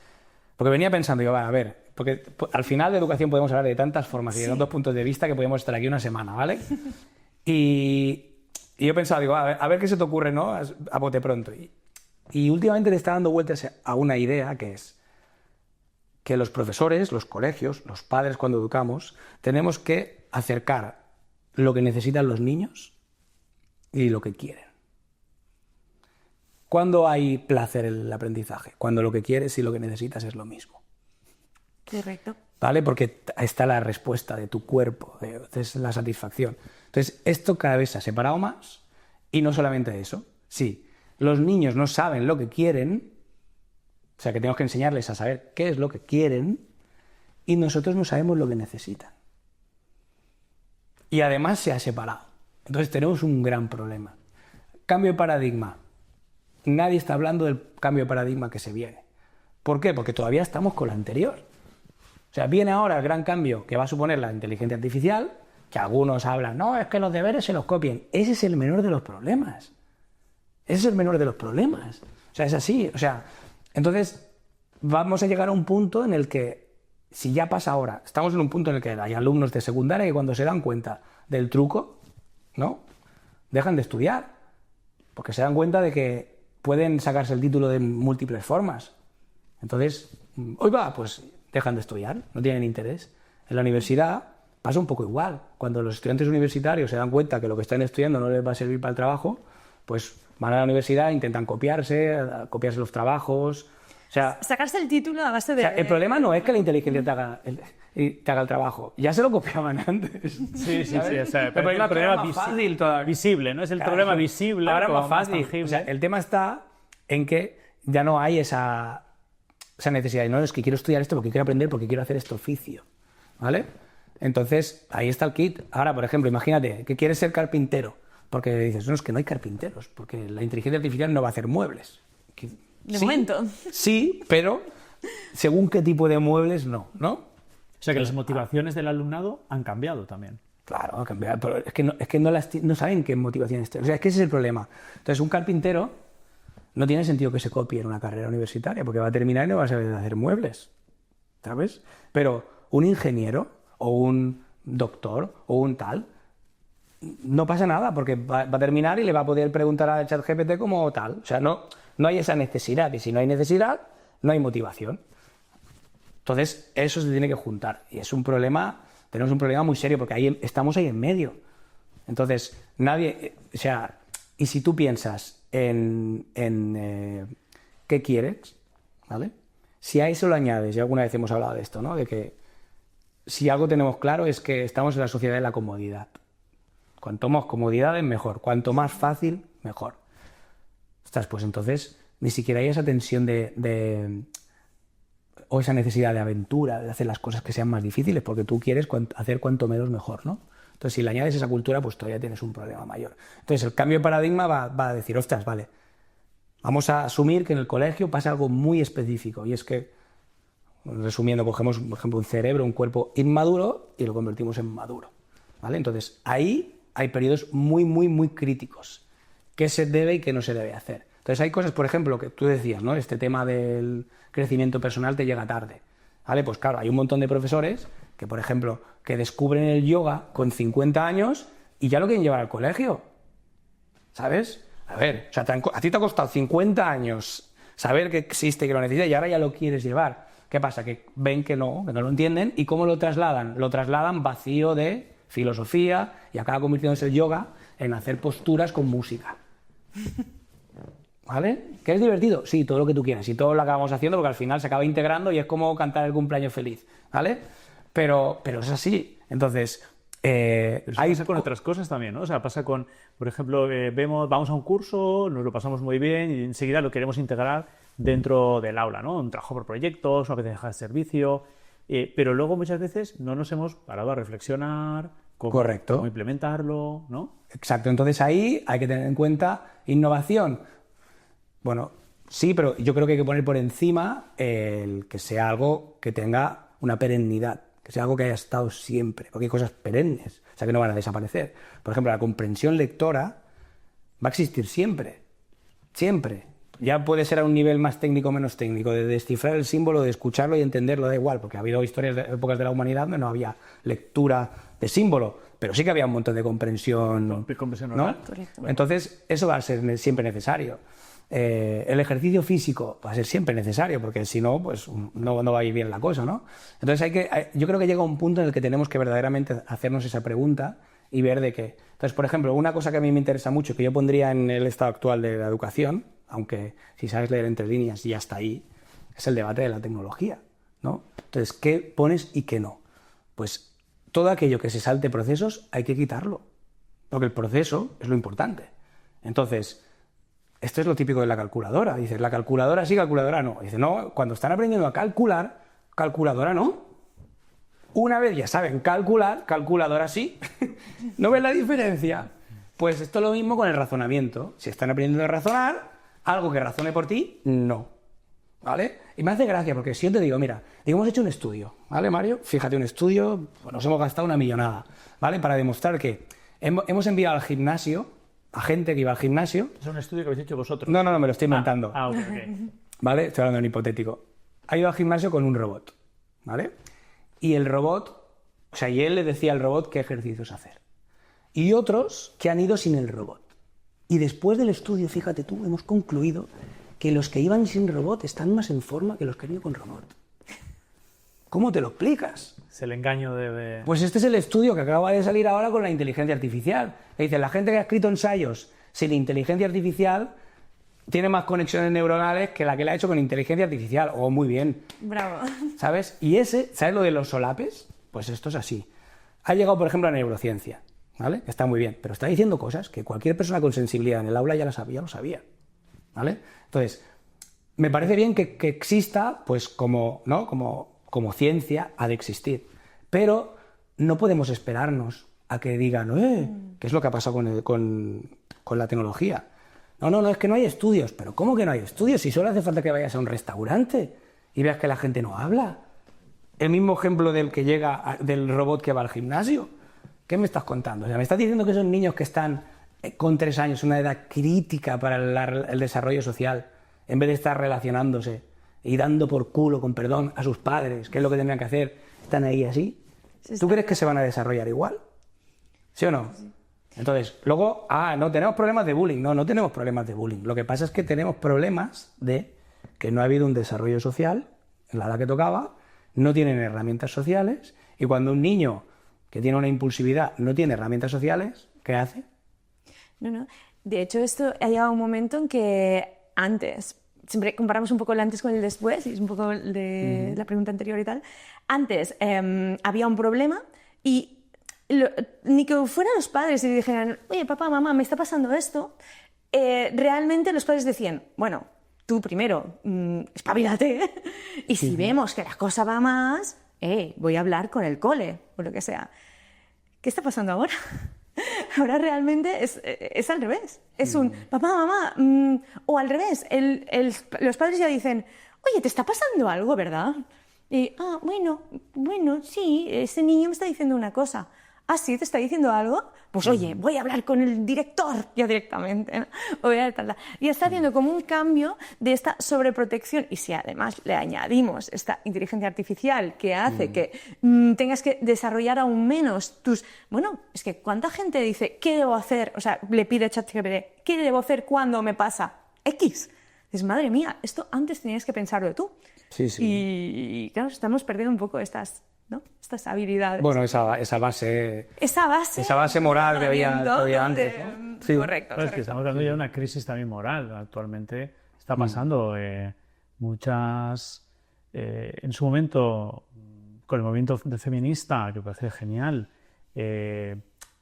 porque venía pensando yo, a ver, porque al final de educación podemos hablar de tantas formas y de tantos puntos de vista que podemos estar aquí una semana, ¿vale? Y yo pensaba, digo, a ver qué se te ocurre, ¿no? A bote pronto. Y últimamente le está dando vueltas a una idea que es que los profesores, los colegios, los padres cuando educamos, tenemos que acercar lo que necesitan los niños y lo que quieren. ¿Cuándo hay placer en el aprendizaje? Cuando lo que quieres y lo que necesitas es lo mismo. Correcto. ¿Vale? Porque ahí está la respuesta de tu cuerpo, es la satisfacción. Entonces, esto cada vez se ha separado más, y no solamente eso. Sí, los niños no saben lo que quieren, o sea que tenemos que enseñarles a saber qué es lo que quieren, y nosotros no sabemos lo que necesitan. Y además se ha separado. Entonces tenemos un gran problema. Cambio de paradigma. Nadie está hablando del cambio de paradigma que se viene. ¿Por qué? Porque todavía estamos con lo anterior. O sea, viene ahora el gran cambio que va a suponer la inteligencia artificial, que algunos hablan, no, es que los deberes se los copien. Ese es el menor de los problemas. Ese es el menor de los problemas. O sea, es así. O sea, entonces vamos a llegar a un punto en el que, si ya pasa ahora, estamos en un punto en el que hay alumnos de secundaria que cuando se dan cuenta del truco, ¿no?, dejan de estudiar, porque se dan cuenta de que pueden sacarse el título de múltiples formas. Entonces, hoy va, pues dejan de estudiar, no tienen interés. En la universidad pasa un poco igual. Cuando los estudiantes universitarios se dan cuenta que lo que están estudiando no les va a servir para el trabajo, pues van a la universidad, intentan copiarse los trabajos. O sea, sacarse el título a base de... O sea, el problema no es que la inteligencia te haga el trabajo. Ya se lo copiaban antes. Sí, o sea, pero el problema es fácil todavía. Visible, ¿no? Es el problema visible. Ahora como más fácil. tangible. O sea, el tema está en que ya no hay esa necesidad de, no, es que quiero estudiar esto porque quiero aprender, porque quiero hacer este oficio, ¿vale? Entonces, ahí está el kit. Ahora, por ejemplo, imagínate que quieres ser carpintero, porque dices, no, es que no hay carpinteros, porque la inteligencia artificial no va a hacer muebles. De momento. Sí, pero según qué tipo de muebles, no. O sea que las motivaciones del alumnado han cambiado también. Claro, ha cambiado, pero es que no saben qué motivaciones tienen. O sea, es que ese es el problema. Entonces, un carpintero no tiene sentido que se copie en una carrera universitaria, porque va a terminar y no va a saber hacer muebles, ¿sabes? Pero un ingeniero o un doctor o un tal, no pasa nada, porque va a terminar y le va a poder preguntar a ChatGPT como tal. O sea, no hay esa necesidad, y si no hay necesidad, no hay motivación. Entonces, eso se tiene que juntar. Y es un problema, tenemos un problema muy serio, porque estamos ahí en medio. Entonces, nadie, o sea, y si tú piensas en qué quieres, ¿vale? Si a eso lo añades, y alguna vez hemos hablado de esto, ¿no? De que si algo tenemos claro es que estamos en la sociedad de la comodidad. Cuanto más comodidad es mejor, cuanto más fácil, mejor. Ostras, pues entonces ni siquiera hay esa tensión o esa necesidad de aventura, de hacer las cosas que sean más difíciles, porque tú quieres hacer cuanto menos mejor, ¿no? Entonces, si le añades esa cultura, pues todavía tienes un problema mayor. Entonces, el cambio de paradigma va a decir, ostras, vale, vamos a asumir que en el colegio pasa algo muy específico, y es que, resumiendo, cogemos, por ejemplo, un cerebro, un cuerpo inmaduro y lo convertimos en maduro, ¿vale? Entonces, ahí hay periodos muy, muy, muy críticos. ¿Qué se debe y qué no se debe hacer? Entonces, hay cosas, por ejemplo, que tú decías, ¿no? Este tema del crecimiento personal te llega tarde, ¿vale? Pues claro, hay un montón de profesores que, por ejemplo, que descubren el yoga con 50 años y ya lo quieren llevar al colegio, ¿sabes? A ver, o sea, a ti te ha costado 50 años saber que existe y que lo necesitas y ahora ya lo quieres llevar. ¿Qué pasa? Que ven que no lo entienden. ¿Y cómo lo trasladan? Lo trasladan vacío de filosofía y acaba convirtiéndose el yoga en hacer posturas con música. ¿Vale? ¿Que es divertido? Sí, todo lo que tú quieras. Y todo lo acabamos haciendo porque al final se acaba integrando y es como cantar el cumpleaños feliz. ¿Vale? Pero es así. Entonces, hay pasa con otras cosas también, ¿no? O sea, pasa con, por ejemplo, vamos a un curso, nos lo pasamos muy bien y enseguida lo queremos integrar dentro del aula, ¿no? Un trabajo por proyectos, una vez dejar de servicio, pero luego muchas veces no nos hemos parado a reflexionar cómo implementarlo, ¿no? Exacto. Entonces ahí hay que tener en cuenta innovación. Bueno, sí, pero yo creo que hay que poner por encima el que sea algo que tenga una perennidad, que sea algo que haya estado siempre, porque hay cosas perennes, o sea, que no van a desaparecer. Por ejemplo, la comprensión lectora va a existir siempre, siempre. Ya puede ser a un nivel más técnico o menos técnico, de descifrar el símbolo, de escucharlo y entenderlo, da igual, porque ha habido historias de épocas de la humanidad donde no había lectura de símbolo, pero sí que había un montón de comprensión, ¿no? Entonces, eso va a ser siempre necesario. El ejercicio físico va a ser siempre necesario, porque si no, pues no va a ir bien la cosa, ¿no? Entonces yo creo que llega un punto en el que tenemos que verdaderamente hacernos esa pregunta y ver de qué. Entonces, por ejemplo, una cosa que a mí me interesa mucho, que yo pondría en el estado actual de la educación, aunque si sabes leer entre líneas ya está ahí, es el debate de la tecnología, ¿no? Entonces, ¿qué pones y qué no? Pues todo aquello que se salte procesos hay que quitarlo, porque el proceso es lo importante. Entonces, esto es lo típico de la calculadora. Dices, la calculadora sí, calculadora no. Dice, no, cuando están aprendiendo a calcular, calculadora no. Una vez ya saben calcular, calculadora sí. ¿No ves la diferencia? Pues esto es lo mismo con el razonamiento. Si están aprendiendo a razonar, algo que razone por ti, no. ¿Vale? Y me hace gracia porque si yo te digo, mira, hemos hecho un estudio, ¿vale, Mario? Fíjate, un estudio, pues nos hemos gastado 1 millonada, ¿vale? Para demostrar que hemos enviado al gimnasio a gente que iba al gimnasio. ¿Es un estudio que habéis hecho vosotros? No, me lo estoy inventando. Okay. ¿Vale? Estoy hablando de un hipotético. Ha ido al gimnasio con un robot, ¿vale? Y el robot, y él le decía al robot qué ejercicios hacer. Y otros que han ido sin el robot. Y después del estudio, fíjate tú, hemos concluido que los que iban sin robot están más en forma que los que han ido con robot. ¿Cómo te lo explicas? Es el engaño de... Pues este es el estudio que acaba de salir ahora con la inteligencia artificial. Que dice, la gente que ha escrito ensayos sin inteligencia artificial tiene más conexiones neuronales que la que la ha hecho con inteligencia artificial. Oh, muy bien. Bravo. ¿Sabes? Y ¿sabes lo de los solapes? Pues esto es así. Ha llegado, por ejemplo, a neurociencia, ¿vale? Está muy bien, pero está diciendo cosas que cualquier persona con sensibilidad en el aula ya lo sabía, ¿vale? Entonces, me parece bien que exista, pues como ciencia ha de existir, pero no podemos esperarnos a que digan, ¿qué es lo que ha pasado con la tecnología? No, es que no hay estudios. ¿Pero cómo que no hay estudios? Si solo hace falta que vayas a un restaurante y veas que la gente no habla. El mismo ejemplo del robot que va al gimnasio. ¿Qué me estás contando? O sea, me estás diciendo que son niños que están con 3 años, una edad crítica para el desarrollo social, en vez de estar relacionándose y dando por culo, con perdón, a sus padres, que es lo que tendrían que hacer, están ahí así. ¿Tú crees que se van a desarrollar igual? ¿Sí o no? Sí. Entonces, luego, no tenemos problemas de bullying. No tenemos problemas de bullying. Lo que pasa es que tenemos problemas de que no ha habido un desarrollo social en la edad que tocaba, no tienen herramientas sociales, y cuando un niño que tiene una impulsividad no tiene herramientas sociales, ¿qué hace? No. De hecho, esto ha llegado un momento en que antes, siempre comparamos un poco el antes con el después, y es un poco de la pregunta anterior y tal. Antes había un problema y ni que fueran los padres y dijeran, oye, papá, mamá, me está pasando esto, realmente los padres decían, bueno, tú primero, espabilate, y si vemos que la cosa va más, voy a hablar con el cole, o lo que sea. ¿Qué está pasando ahora? Ahora realmente es al revés. Es un papá, mamá, o al revés. Los padres ya dicen, oye, ¿te está pasando algo, verdad? Y, bueno, sí, ese niño me está diciendo una cosa. ¿Ah, sí? ¿Te está diciendo algo? Pues oye, voy a hablar con el director ya directamente, ¿no? Y está haciendo como un cambio de esta sobreprotección. Y si además le añadimos esta inteligencia artificial que hace que tengas que desarrollar aún menos tus... Bueno, es que ¿cuánta gente dice, ¿qué debo hacer? O sea, le pide a ChatGPT, ¿qué debo hacer cuando me pasa? X. Dices, madre mía, esto antes tenías que pensarlo tú. Sí. Y claro, estamos perdiendo un poco estas habilidades. Bueno, esa base moral que había antes, ¿no? Sí. Correcto. Es que estamos hablando ya de una crisis también moral. Actualmente está pasando muchas... en su momento, con el movimiento feminista, que me parece genial,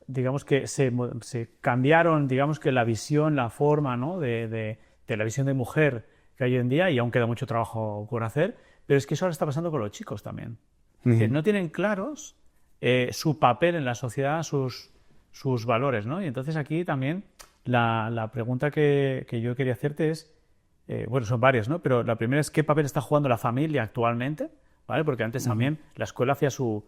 digamos que se cambiaron, digamos que la visión, la forma, ¿no? de la visión de mujer que hay hoy en día, y aún queda mucho trabajo por hacer, pero es que eso ahora está pasando con los chicos también. Que no tienen claros su papel en la sociedad, sus valores, ¿no? Y entonces aquí también la pregunta que yo quería hacerte es, bueno, son varias, ¿no? Pero la primera es, ¿qué papel está jugando la familia actualmente? ¿Vale? Porque antes también la escuela hacía su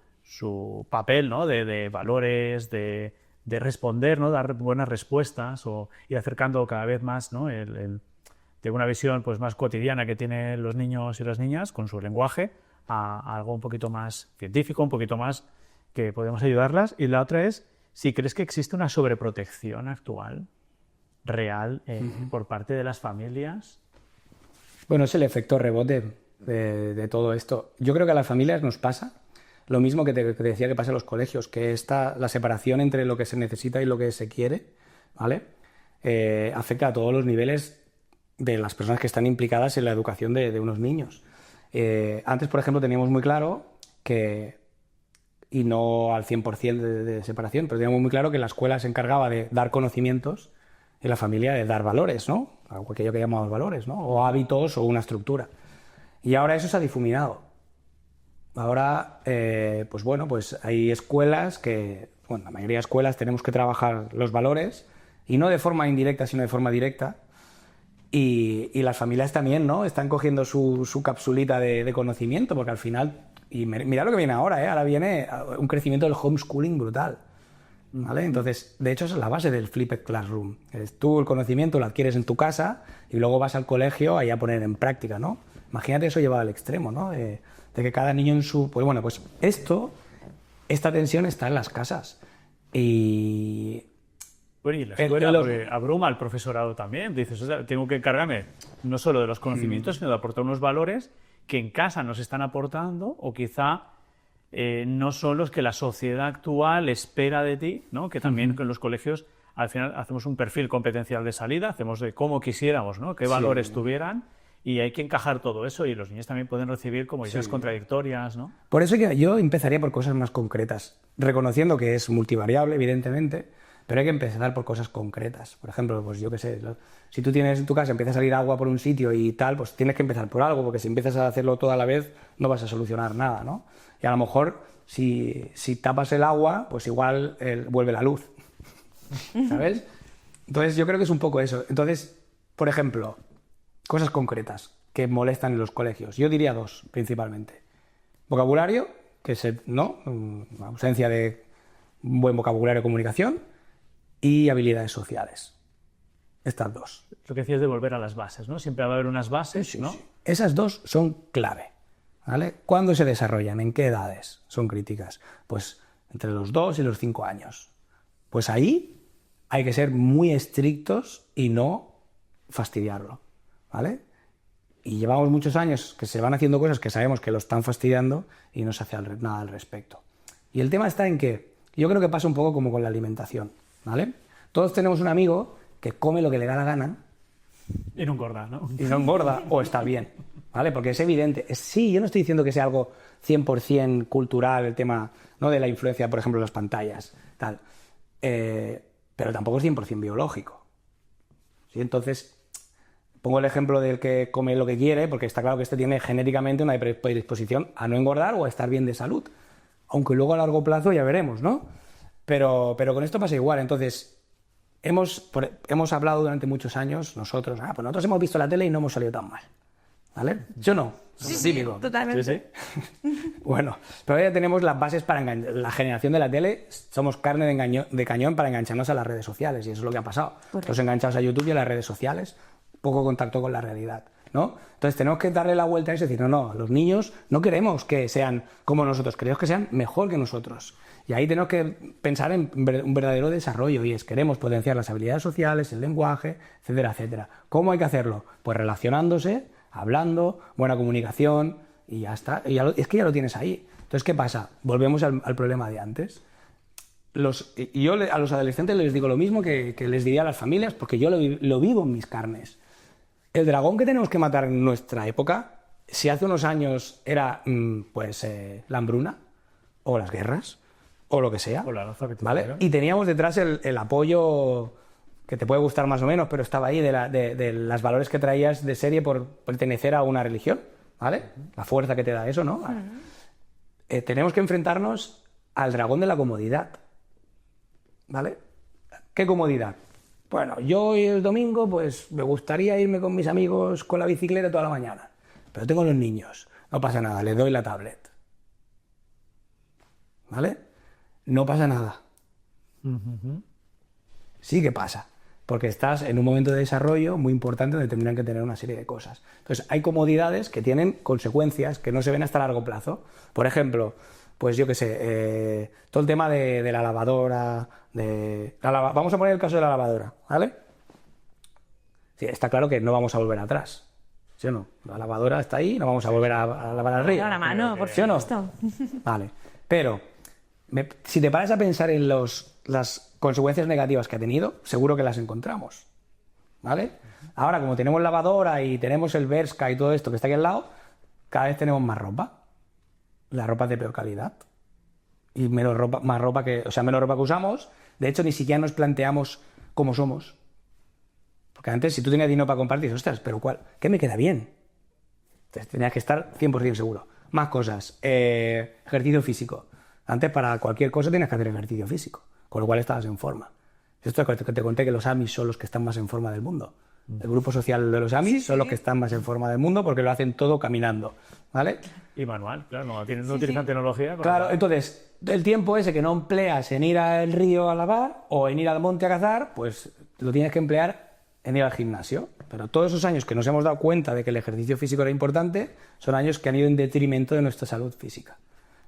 papel, ¿no? De valores, de responder, ¿no? Dar buenas respuestas o ir acercando cada vez más, ¿no? De una visión pues, más cotidiana que tienen los niños y las niñas con su lenguaje, a algo un poquito más científico, un poquito más que podemos ayudarlas. Y la otra es si crees que existe una sobreprotección actual, real, por parte de las familias. Bueno, es el efecto rebote de todo esto. Yo creo que a las familias nos pasa lo mismo que te decía que pasa en los colegios, que la separación entre lo que se necesita y lo que se quiere, ¿vale? Afecta a todos los niveles de las personas que están implicadas en la educación de unos niños. Antes, por ejemplo, teníamos muy claro que, y no al 100% de separación, pero teníamos muy claro que la escuela se encargaba de dar conocimientos y la familia de dar valores, ¿no? Aquello que llamamos valores, ¿no? O hábitos o una estructura. Y ahora eso se ha difuminado. Ahora, pues hay escuelas que, bueno, la mayoría de escuelas tenemos que trabajar los valores, y no de forma indirecta, sino de forma directa. Y las familias también, ¿no? Están cogiendo su capsulita de conocimiento, porque al final, y mirad lo que viene ahora, ahora viene un crecimiento del homeschooling brutal, ¿vale? Entonces, de hecho, esa es la base del flipped classroom. Tú el conocimiento lo adquieres en tu casa y luego vas al colegio ahí a poner en práctica, ¿no? Imagínate eso llevado al extremo, ¿no? De que cada niño en su... Pues bueno, pues esta tensión está en las casas. Y... Bueno, y la escuela porque abruma al profesorado también. Dices, o sea, tengo que encargarme no solo de los conocimientos, sino de aportar unos valores que en casa nos están aportando, o quizá no son los que la sociedad actual espera de ti, ¿no? Que también en los colegios al final hacemos un perfil competencial de salida, hacemos de cómo quisiéramos, ¿no? Qué valores tuvieran, y hay que encajar todo eso, y los niños también pueden recibir como ideas contradictorias, ¿no? Por eso que yo empezaría por cosas más concretas, reconociendo que es multivariable, evidentemente, pero hay que empezar por cosas concretas. Por ejemplo, pues yo qué sé, si tú tienes en tu casa, empieza a salir agua por un sitio y tal, pues tienes que empezar por algo, porque si empiezas a hacerlo todo a la vez, no vas a solucionar nada, ¿no? Y a lo mejor, si tapas el agua, pues igual vuelve la luz, ¿sabes? Entonces yo creo que es un poco eso. Entonces, por ejemplo, cosas concretas que molestan en los colegios. Yo diría dos, principalmente. Vocabulario, que es ausencia de un buen vocabulario de comunicación, y habilidades sociales. Estas dos. Lo que decías de volver a las bases, ¿no? Siempre va a haber unas bases, ¿no? Sí. Esas dos son clave, ¿vale? ¿Cuándo se desarrollan? ¿En qué edades son críticas? Pues entre los 2 y los 5 años. Pues ahí hay que ser muy estrictos y no fastidiarlo, ¿vale? Y llevamos muchos años que se van haciendo cosas que sabemos que lo están fastidiando y no se hace nada al respecto. Y el tema está en que yo creo que pasa un poco como con la alimentación, ¿vale? Todos tenemos un amigo que come lo que le da la gana. Y no engorda, ¿no? Y no engorda o está bien, ¿vale? Porque es evidente. Sí, yo no estoy diciendo que sea algo 100% cultural, el tema, ¿no?, de la influencia, por ejemplo, de las pantallas, tal. Pero tampoco es 100% biológico. ¿Sí? Entonces, pongo el ejemplo del que come lo que quiere, porque está claro que este tiene genéticamente una predisposición a no engordar o a estar bien de salud. Aunque luego a largo plazo ya veremos, ¿no? Pero con esto pasa igual. Entonces, hemos hablado durante muchos años, nosotros, pues nosotros hemos visto la tele y no hemos salido tan mal, ¿vale? Yo no, típico. Totalmente. Sí. Bueno, pero ya tenemos las bases para enganchar. La generación de la tele somos carne de cañón para engancharnos a las redes sociales, y eso es lo que ha pasado. Correcto. Los enganchados a YouTube y a las redes sociales, poco contacto con la realidad, ¿no? Entonces tenemos que darle la vuelta a eso y decir, no, los niños no queremos que sean como nosotros, queremos que sean mejor que nosotros. Y ahí tenemos que pensar en un verdadero desarrollo, y queremos potenciar las habilidades sociales, el lenguaje, etcétera, etcétera. ¿Cómo hay que hacerlo? Pues relacionándose, hablando, buena comunicación, y ya está. Es que ya lo tienes ahí. Entonces, ¿qué pasa? Volvemos al problema de antes. Yo a los adolescentes les digo lo mismo que les diría a las familias, porque yo lo vivo en mis carnes. El dragón que tenemos que matar en nuestra época, si hace unos años era la hambruna, o las guerras, o lo que sea, O la raza que te ¿vale? trajeron. Y teníamos detrás el apoyo que te puede gustar más o menos, pero estaba ahí de los valores que traías de serie por pertenecer a una religión, ¿vale? La fuerza que te da eso, ¿no? Tenemos que enfrentarnos al dragón de la comodidad, ¿vale? ¿Qué comodidad? Bueno, yo hoy el domingo pues me gustaría irme con mis amigos con la bicicleta toda la mañana, pero tengo los niños, no pasa nada, les doy la tablet, ¿vale? No pasa nada. Sí que pasa, porque estás en un momento de desarrollo muy importante donde tendrán que tener una serie de cosas. Entonces, hay comodidades que tienen consecuencias que no se ven hasta largo plazo. Por ejemplo, pues yo qué sé, todo el tema de la lavadora, vamos a poner el caso de la lavadora, ¿vale? Sí, está claro que no vamos a volver atrás, ¿sí o no? La lavadora está ahí, no vamos a volver a lavar al río. A la mano, por ¿Sí o no? supuesto. Vale, pero si te paras a pensar en las consecuencias negativas que ha tenido, seguro que las encontramos, ¿vale? Ahora, como tenemos lavadora y tenemos el Bershka y todo esto que está aquí al lado, cada vez tenemos más ropa. La ropa es de peor calidad y menos ropa que usamos. De hecho, ni siquiera nos planteamos cómo somos. Porque antes, si tú tenías dinero para comprar, dices, ostras, pero ¿qué me queda bien? Entonces, tenías que estar 100% seguro. Más cosas. Ejercicio físico. Antes, para cualquier cosa, tenías que hacer ejercicio físico, con lo cual estabas en forma. Esto que te conté, que los Amis son los que están más en forma del mundo. El grupo social de los Amis son los que están más en forma del mundo porque lo hacen todo caminando, ¿vale? Y manual, claro, no utilizan tecnología. con lo Claro, cual- entonces, el tiempo ese que no empleas en ir al río a lavar o en ir al monte a cazar, pues lo tienes que emplear en ir al gimnasio. Pero todos esos años que nos hemos dado cuenta de que el ejercicio físico era importante, son años que han ido en detrimento de nuestra salud física,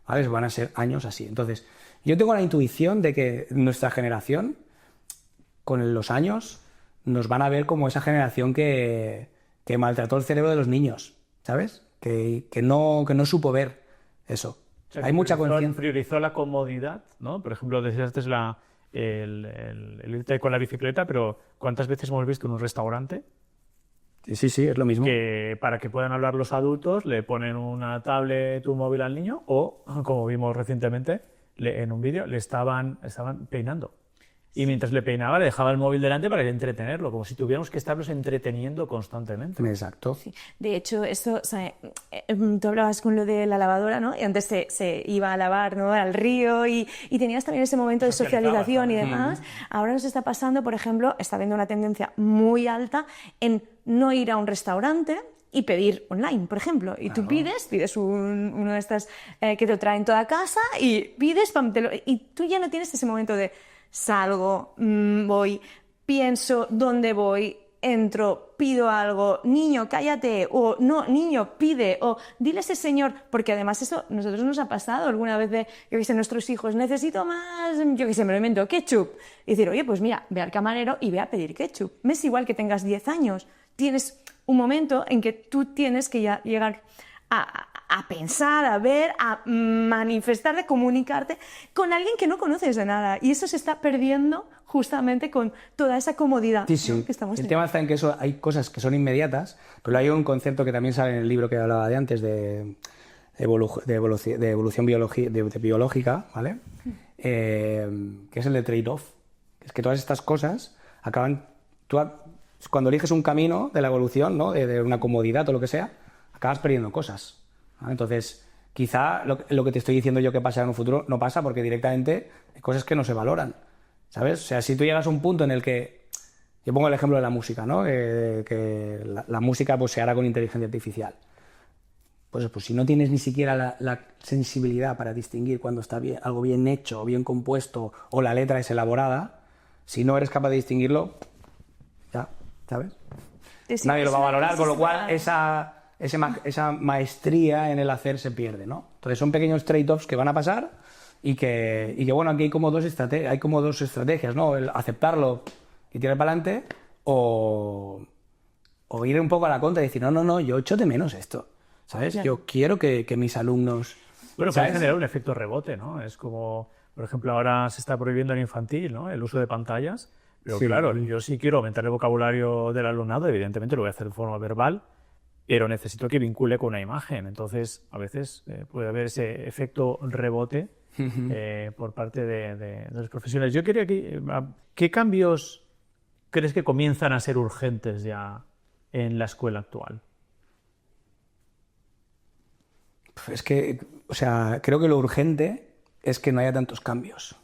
¿vale? Van a ser años así. Entonces, yo tengo la intuición de que nuestra generación, con los años, nos van a ver como esa generación que maltrató el cerebro de los niños, ¿sabes? Que no supo ver eso. O sea, Hay que mucha conciencia. priorizó la comodidad, ¿no? Por ejemplo, decías antes el irte con la bicicleta, pero ¿cuántas veces hemos visto en un restaurante Sí, es lo mismo. que para que puedan hablar los adultos le ponen una tablet, un móvil al niño o, como vimos recientemente en un vídeo, le estaban peinando? Y mientras le peinaba, le dejaba el móvil delante para entretenerlo, como si tuviéramos que estarlos entreteniendo constantemente. Exacto. Sí. De hecho, eso, o sea, tú hablabas con lo de la lavadora, ¿no? Y antes se iba a lavar, ¿no?, al río y tenías también ese momento de socialización y demás. Ahora nos está pasando, por ejemplo, está habiendo una tendencia muy alta en no ir a un restaurante y pedir online, por ejemplo. Y tú pides uno de estas que te lo traen toda casa y pides, pam, y tú ya no tienes ese momento de salgo, voy, pienso dónde voy, entro, pido algo, niño, cállate, o no, niño, pide, o dile a ese señor, porque además eso nosotros nos ha pasado alguna vez de, yo qué sé, nuestros hijos, necesito más, yo qué sé, me lo invento, ketchup. Y decir, oye, pues mira, ve al camarero y ve a pedir ketchup. Me es igual que tengas 10 años, tienes un momento en que tú tienes que ya llegar a pensar, a ver, a manifestarte, comunicarte con alguien que no conoces de nada. Y eso se está perdiendo justamente con toda esa comodidad, Sí. ¿no? que estamos El teniendo. tema está en que eso, hay cosas que son inmediatas, pero hay un concepto que también sale en el libro que hablaba de antes de evolución biológica, ¿vale? Que es el de trade-off. Es que todas estas cosas acaban... Cuando eliges un camino de la evolución, ¿no? de una comodidad o lo que sea, acabas perdiendo cosas, ¿vale? Entonces, quizá lo que te estoy diciendo yo que pasará en un futuro no pasa porque directamente hay cosas que no se valoran, ¿sabes? O sea, si tú llegas a un punto en el que... Yo pongo el ejemplo de la música, ¿no? Que la música pues, se hará con inteligencia artificial. Pues si no tienes ni siquiera la sensibilidad para distinguir cuando está bien, algo bien hecho, bien compuesto o la letra es elaborada, si no eres capaz de distinguirlo, ya, ¿sabes? Nadie lo va a valorar, con lo cual esa maestría en el hacer se pierde, ¿no? Entonces son pequeños trade-offs que van a pasar y que bueno, aquí hay como dos estrategias, ¿no? El aceptarlo y tirar para adelante o ir un poco a la contra y decir, no, yo echo de menos esto, ¿sabes? Ya. Yo quiero que mis alumnos... Bueno, puede ¿sabes? generar un efecto rebote, ¿no? Es como, por ejemplo, ahora se está prohibiendo en infantil, ¿no? El uso de pantallas. Pero Sí. claro, yo sí quiero aumentar el vocabulario del alumnado, evidentemente lo voy a hacer de forma verbal, pero necesito que vincule con una imagen. Entonces, a veces puede haber ese efecto rebote por parte de los profesionales. Yo quería que... ¿Qué cambios crees que comienzan a ser urgentes ya en la escuela actual? Es que, o sea, creo que lo urgente es que no haya tantos cambios,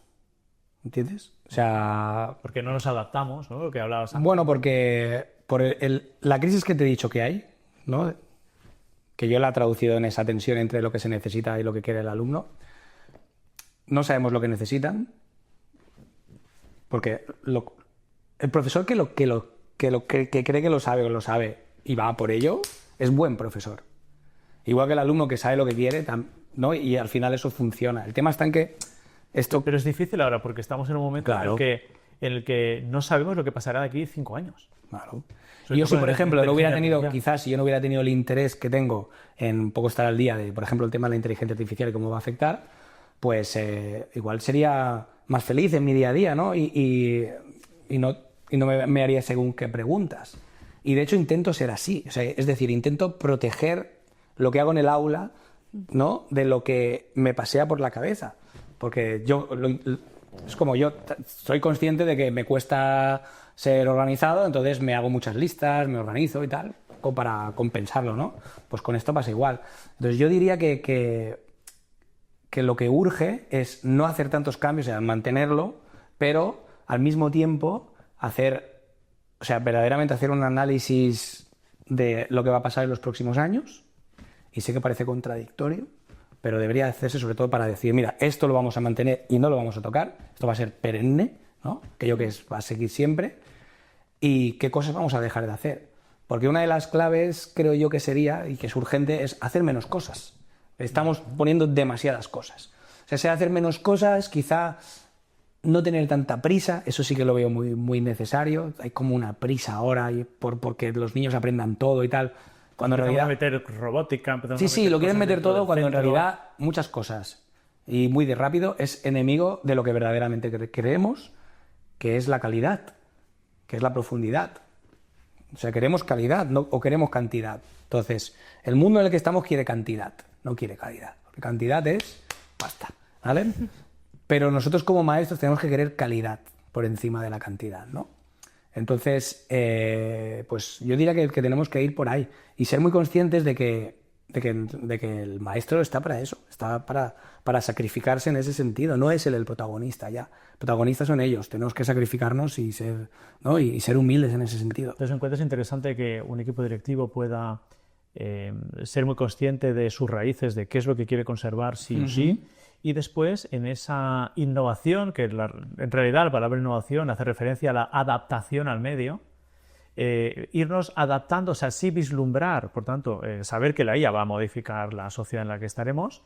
¿entiendes? O sea, Porque no nos adaptamos, ¿no? Lo que hablabas antes. bueno, porque por la crisis que te he dicho que hay, ¿no? Que yo la he traducido en esa tensión entre lo que se necesita y lo que quiere el alumno, no sabemos lo que necesitan, porque el profesor que cree que lo sabe y va por ello, es buen profesor. Igual que el alumno que sabe lo que quiere, ¿no? Y al final eso funciona. El tema está en que esto... Pero es difícil ahora porque estamos en un momento Claro. en el que no sabemos lo que pasará de aquí 5 años. Claro. Sobre Y yo todo si, con por la ejemplo, no hubiera inteligencia tenido, artificial. quizás si yo no hubiera tenido el interés que tengo en un poco estar al día de, por ejemplo, el tema de la inteligencia artificial y cómo va a afectar, pues igual sería más feliz en mi día a día, ¿no? Y no me haría según qué preguntas. Y de hecho intento ser así, o sea, es decir, intento proteger lo que hago en el aula, ¿no? De lo que me pasea por la cabeza. Porque es como yo soy consciente de que me cuesta ser organizado, entonces me hago muchas listas, me organizo y tal, como para compensarlo, ¿no? Pues con esto pasa igual. Entonces yo diría que lo que urge es no hacer tantos cambios, o sea, mantenerlo, pero al mismo tiempo verdaderamente hacer un análisis de lo que va a pasar en los próximos años. Y sé que parece contradictorio, pero debería hacerse sobre todo para decir, mira, esto lo vamos a mantener y no lo vamos a tocar, esto va a ser perenne, ¿no? Aquello que va a seguir siempre, y qué cosas vamos a dejar de hacer. Porque una de las claves, creo yo que sería, y que es urgente, es hacer menos cosas. Estamos poniendo demasiadas cosas. O sea hacer menos cosas, quizá no tener tanta prisa, eso sí que lo veo muy, muy necesario. Hay como una prisa ahora porque los niños aprendan todo y tal. Cuando en Empezamos realidad... a meter robótica. Sí, lo quieren meter todo cuando en realidad muchas cosas. Y muy de rápido es enemigo de lo que verdaderamente creemos, que es la calidad, que es la profundidad. O sea, queremos calidad o queremos cantidad. Entonces, el mundo en el que estamos quiere cantidad, no quiere calidad. Porque cantidad es pasta, ¿vale? Pero nosotros como maestros tenemos que querer calidad por encima de la cantidad, ¿no? Entonces, pues yo diría que tenemos que ir por ahí y ser muy conscientes de que el maestro está para eso, está para sacrificarse en ese sentido. No es él el protagonista ya. Protagonistas son ellos. Tenemos que sacrificarnos y ser, ¿no? y ser humildes en ese sentido. Entonces, en cuenta es interesante que un equipo directivo pueda ser muy consciente de sus raíces, de qué es lo que quiere conservar sí o sí. Y después, en esa innovación, que en realidad la palabra innovación hace referencia a la adaptación al medio, irnos adaptando, o sea, sí vislumbrar, por tanto, saber que la IA va a modificar la sociedad en la que estaremos,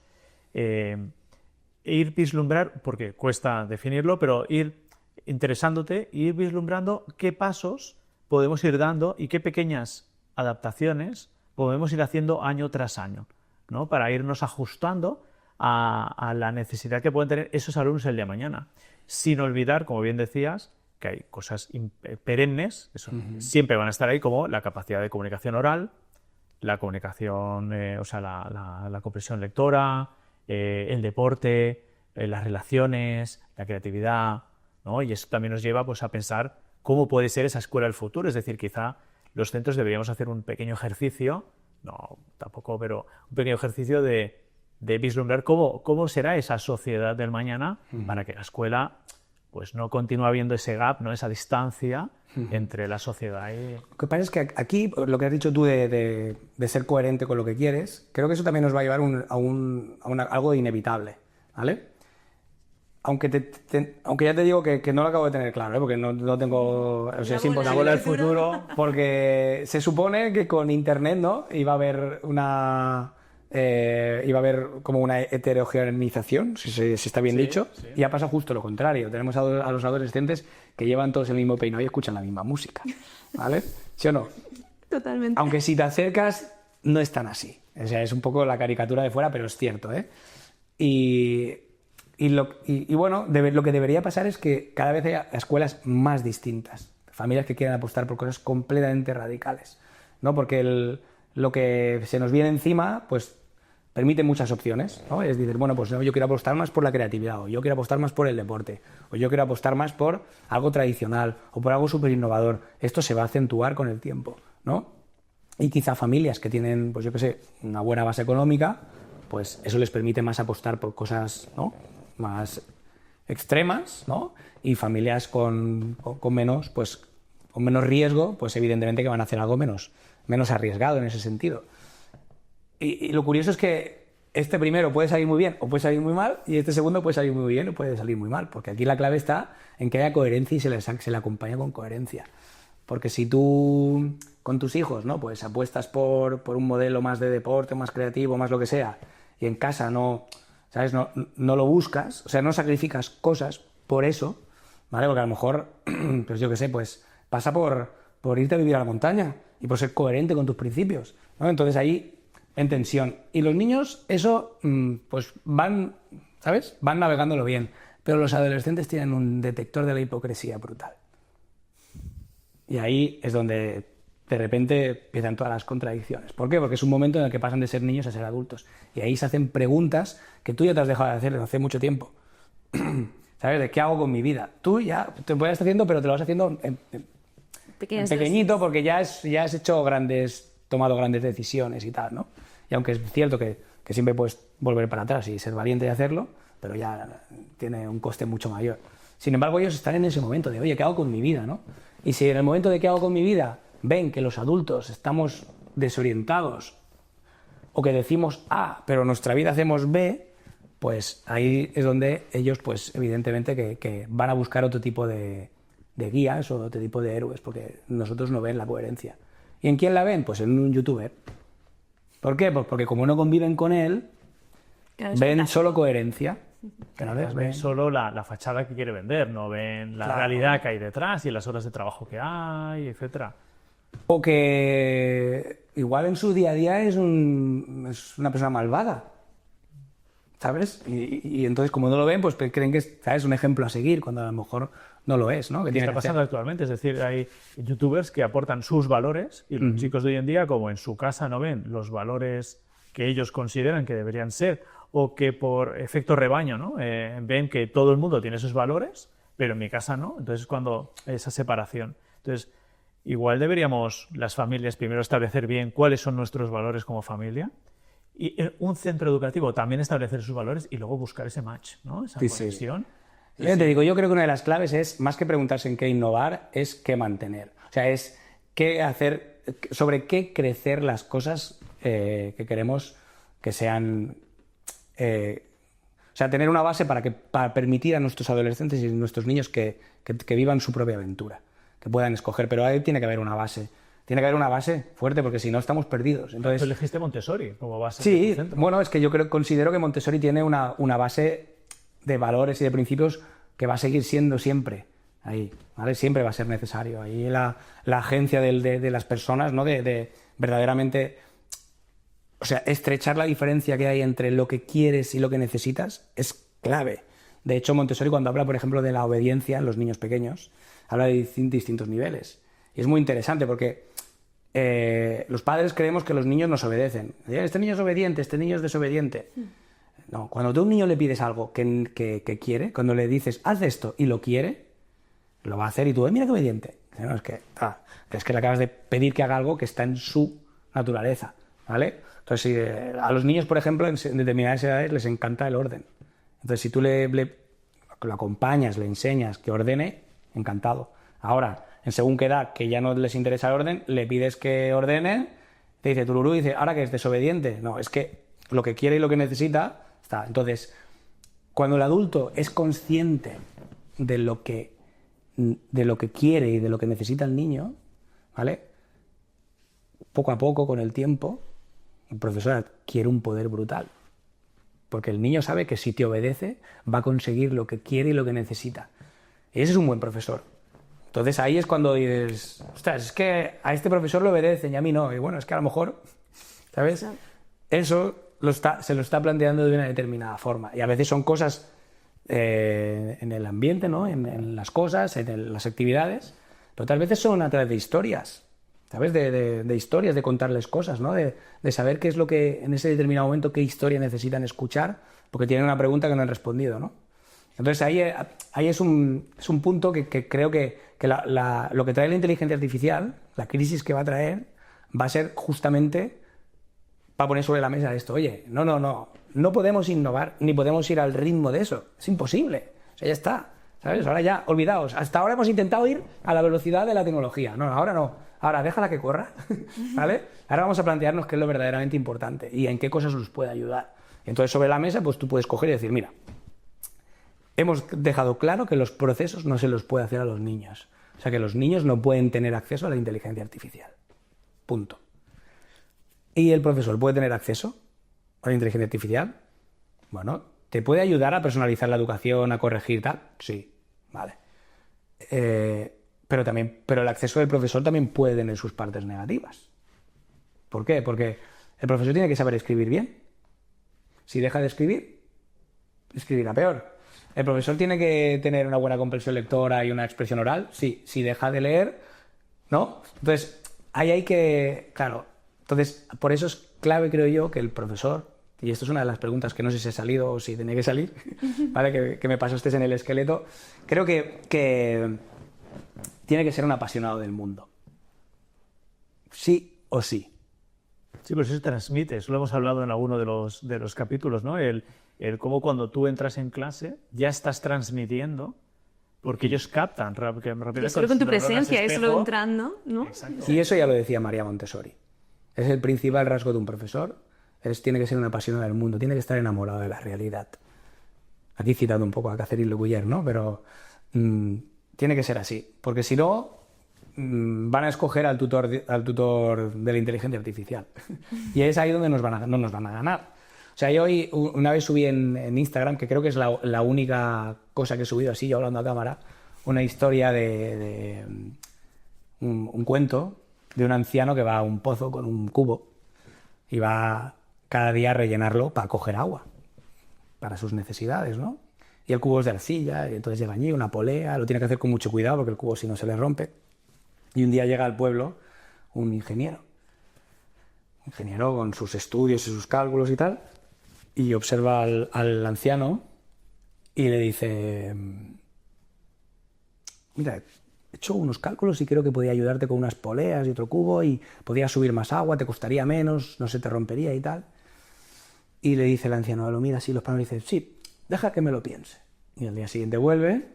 ir vislumbrar, porque cuesta definirlo, pero ir interesándote, ir vislumbrando qué pasos podemos ir dando y qué pequeñas adaptaciones podemos ir haciendo año tras año, ¿no? Para irnos ajustando a la necesidad que pueden tener esos alumnos el día de mañana. Sin olvidar, como bien decías, que hay cosas perennes, eso siempre van a estar ahí, como la capacidad de comunicación oral, la comunicación, la comprensión lectora, el deporte, las relaciones, la creatividad, ¿no? Y eso también nos lleva pues, a pensar cómo puede ser esa escuela del futuro. Es decir, quizá los centros deberíamos hacer un pequeño ejercicio, no tampoco, pero un pequeño ejercicio de vislumbrar cómo será esa sociedad del mañana para que la escuela pues no continúe habiendo ese gap, ¿no? Esa distancia entre la sociedad y... Lo que pasa es que aquí, lo que has dicho tú de ser coherente con lo que quieres, creo que eso también nos va a llevar a algo inevitable, ¿vale? Aunque ya te digo que no lo acabo de tener claro, ¿eh? Porque no tengo... O sea, es imposible. La bola del futuro. Porque se supone que con Internet, ¿no? Iba a haber como una heterogeneización, si está bien dicho, sí. Y ha pasado justo lo contrario. Tenemos a los adolescentes que llevan todos el mismo peinado y escuchan la misma música, ¿vale? ¿Sí o no? Totalmente. Aunque si te acercas, no es tan así. O sea, es un poco la caricatura de fuera, pero es cierto, ¿eh? Y bueno, lo que debería pasar es que cada vez haya escuelas más distintas, familias que quieran apostar por cosas completamente radicales, ¿no? Porque lo que se nos viene encima, pues permite muchas opciones, ¿no? Es decir, bueno, pues yo quiero apostar más por la creatividad, o yo quiero apostar más por el deporte, o yo quiero apostar más por algo tradicional, o por algo súper innovador. Esto se va a acentuar con el tiempo, ¿no? Y quizá familias que tienen, pues yo qué sé, una buena base económica, pues eso les permite más apostar por cosas, ¿no? Más extremas, ¿no? Y familias con menos, pues con menos riesgo, pues evidentemente que van a hacer algo menos arriesgado en ese sentido. Y lo curioso es que este primero puede salir muy bien o puede salir muy mal, y este segundo puede salir muy bien o puede salir muy mal, porque aquí la clave está en que haya coherencia y se le acompaña con coherencia. Porque si tú con tus hijos, ¿no? Pues apuestas por un modelo más de deporte, más creativo, más lo que sea, y en casa no, ¿sabes? No lo buscas, o sea, no sacrificas cosas por eso, ¿vale? Porque a lo mejor, pues yo qué sé, pues pasa por irte a vivir a la montaña y por ser coherente con tus principios, ¿no? Entonces ahí en tensión. Y los niños, eso, pues van, ¿sabes? Van navegándolo bien. Pero los adolescentes tienen un detector de la hipocresía brutal. Y ahí es donde de repente empiezan todas las contradicciones. ¿Por qué? Porque es un momento en el que pasan de ser niños a ser adultos. Y ahí se hacen preguntas que tú ya te has dejado de hacer desde hace mucho tiempo. ¿Sabes? ¿De qué hago con mi vida? Tú ya te puedes estar haciendo, pero te lo vas haciendo en pequeñito, porque ya has tomado grandes decisiones y tal, ¿no? Y aunque es cierto que siempre puedes volver para atrás y ser valiente y hacerlo, pero ya tiene un coste mucho mayor. Sin embargo, ellos están en ese momento de, oye, ¿qué hago con mi vida, no? Y si en el momento de qué hago con mi vida ven que los adultos estamos desorientados o que decimos A, pero nuestra vida hacemos B, pues ahí es donde ellos, pues evidentemente que van a buscar otro tipo de guías o otro tipo de héroes, porque nosotros no ven la coherencia. ¿Y en quién la ven? Pues en un youtuber. ¿Por qué? Pues porque como no conviven con él, ven solo coherencia. Que no les ven solo la fachada que quiere vender, no ven la realidad que hay detrás y las horas de trabajo que hay, etcétera. O que igual en su día a día es una persona malvada, ¿sabes? Y entonces como no lo ven, pues creen que es un ejemplo a seguir, cuando a lo mejor no lo es, ¿no? ¿Qué está pasando actualmente? Es decir, hay youtubers que aportan sus valores y los chicos de hoy en día, como en su casa no ven los valores que ellos consideran que deberían ser, o que por efecto rebaño, ¿no? Ven que todo el mundo tiene sus valores, pero en mi casa no. Entonces es cuando esa separación. Entonces, igual deberíamos las familias primero establecer bien cuáles son nuestros valores como familia, y un centro educativo también establecer sus valores y luego buscar ese match, ¿no? Esa conexión. Sí. Te digo, yo creo que una de las claves es, más que preguntarse en qué innovar, es qué mantener. O sea, es qué hacer, sobre qué crecer las cosas que queremos que sean... o sea, tener una base para permitir a nuestros adolescentes y nuestros niños que vivan su propia aventura, que puedan escoger. Pero ahí tiene que haber una base. Tiene que haber una base fuerte, porque si no estamos perdidos. Entonces, ¿tú elegiste Montessori como base? Sí, bueno, es que yo considero que Montessori tiene una base de valores y de principios que va a seguir siendo siempre ahí, ¿vale? Siempre va a ser necesario. Ahí la agencia de las personas, ¿no? De verdaderamente, o sea, estrechar la diferencia que hay entre lo que quieres y lo que necesitas es clave. De hecho, Montessori, cuando habla, por ejemplo, de la obediencia en los niños pequeños, habla de distintos niveles. Y es muy interesante porque los padres creemos que los niños nos obedecen. Este niño es obediente, este niño es desobediente. No, cuando tú a un niño le pides algo que quiere, cuando le dices, haz esto, y lo quiere, lo va a hacer y tú, mira qué obediente. No, es que le acabas de pedir que haga algo que está en su naturaleza, ¿vale? Entonces, a los niños, por ejemplo, en determinadas edades les encanta el orden. Entonces, si tú lo acompañas, le enseñas que ordene, encantado. Ahora, en según qué edad, que ya no les interesa el orden, le pides que ordene, te dice tururú, y dice, ¿ahora que es desobediente? No, es que lo que quiere y lo que necesita está. Entonces, cuando el adulto es consciente de lo que quiere y de lo que necesita el niño, ¿vale? Poco a poco, con el tiempo, el profesor adquiere un poder brutal. Porque el niño sabe que si te obedece, va a conseguir lo que quiere y lo que necesita. Y ese es un buen profesor. Entonces ahí es cuando dices, ostras, es que a este profesor le obedecen y a mí no. Y bueno, es que a lo mejor, ¿sabes? Eso se lo está planteando de una determinada forma. Y a veces son cosas en el ambiente, ¿no? En las cosas, en las actividades. Pero otras veces son a través de historias, ¿sabes? De historias, de contarles cosas, ¿no? De saber qué es lo que en ese determinado momento, qué historia necesitan escuchar, porque tienen una pregunta que no han respondido, ¿no? Entonces ahí es un punto que creo que lo que trae la inteligencia artificial, la crisis que va a traer, va a ser justamente para poner sobre la mesa esto. Oye, no podemos innovar ni podemos ir al ritmo de eso. Es imposible. O sea, ya está. ¿Sabes? Ahora ya, olvidaos. Hasta ahora hemos intentado ir a la velocidad de la tecnología. No, ahora no. Ahora déjala que corra. ¿Vale? Ahora vamos a plantearnos qué es lo verdaderamente importante y en qué cosas nos puede ayudar. Entonces, sobre la mesa, pues tú puedes coger y decir, mira, hemos dejado claro que los procesos no se los puede hacer a los niños. O sea, que los niños no pueden tener acceso a la inteligencia artificial. Punto. ¿Y el profesor puede tener acceso a la inteligencia artificial? Bueno, ¿te puede ayudar a personalizar la educación, a corregir tal? Sí, vale. Pero el acceso del profesor también puede tener sus partes negativas. ¿Por qué? Porque el profesor tiene que saber escribir bien. Si deja de escribir, escribirá peor. ¿El profesor tiene que tener una buena comprensión lectora y una expresión oral? Sí. Si deja de leer, ¿no? Entonces, ahí hay que... Claro, entonces, por eso es clave, creo yo, que el profesor, y esto es una de las preguntas que no sé si ha salido o si tenía que salir, ¿vale? Que me pasaste en el esqueleto. Creo que tiene que ser un apasionado del mundo. Sí o sí. Sí, pues eso transmite, eso lo hemos hablado en alguno de los capítulos, ¿no? El cómo cuando tú entras en clase ya estás transmitiendo, porque ellos captan rápidamente. Y solo con tu presencia, es solo entrando, ¿no? Exacto. Y eso ya lo decía María Montessori. Es el principal rasgo de un profesor, tiene que ser un apasionado del mundo, tiene que estar enamorado de la realidad. Aquí citando un poco a Catherine Lecuyer, ¿no? Pero tiene que ser así, porque si no, van a escoger al tutor de la inteligencia artificial. Y es ahí donde no nos van a ganar. O sea, yo hoy una vez subí en Instagram, que creo que es la única cosa que he subido así, yo hablando a cámara, una historia de un cuento de un anciano que va a un pozo con un cubo y va cada día a rellenarlo para coger agua, para sus necesidades, ¿no? Y el cubo es de arcilla, y entonces llega allí una polea, lo tiene que hacer con mucho cuidado porque el cubo si no se le rompe. Y un día llega al pueblo un ingeniero con sus estudios y sus cálculos y tal, y observa al anciano y le dice, mira, he hecho unos cálculos y creo que podía ayudarte con unas poleas y otro cubo y podía subir más agua, te costaría menos, no se te rompería y tal. Y le dice el anciano, lo mira así los planos y dice, sí, deja que me lo piense. Y al día siguiente vuelve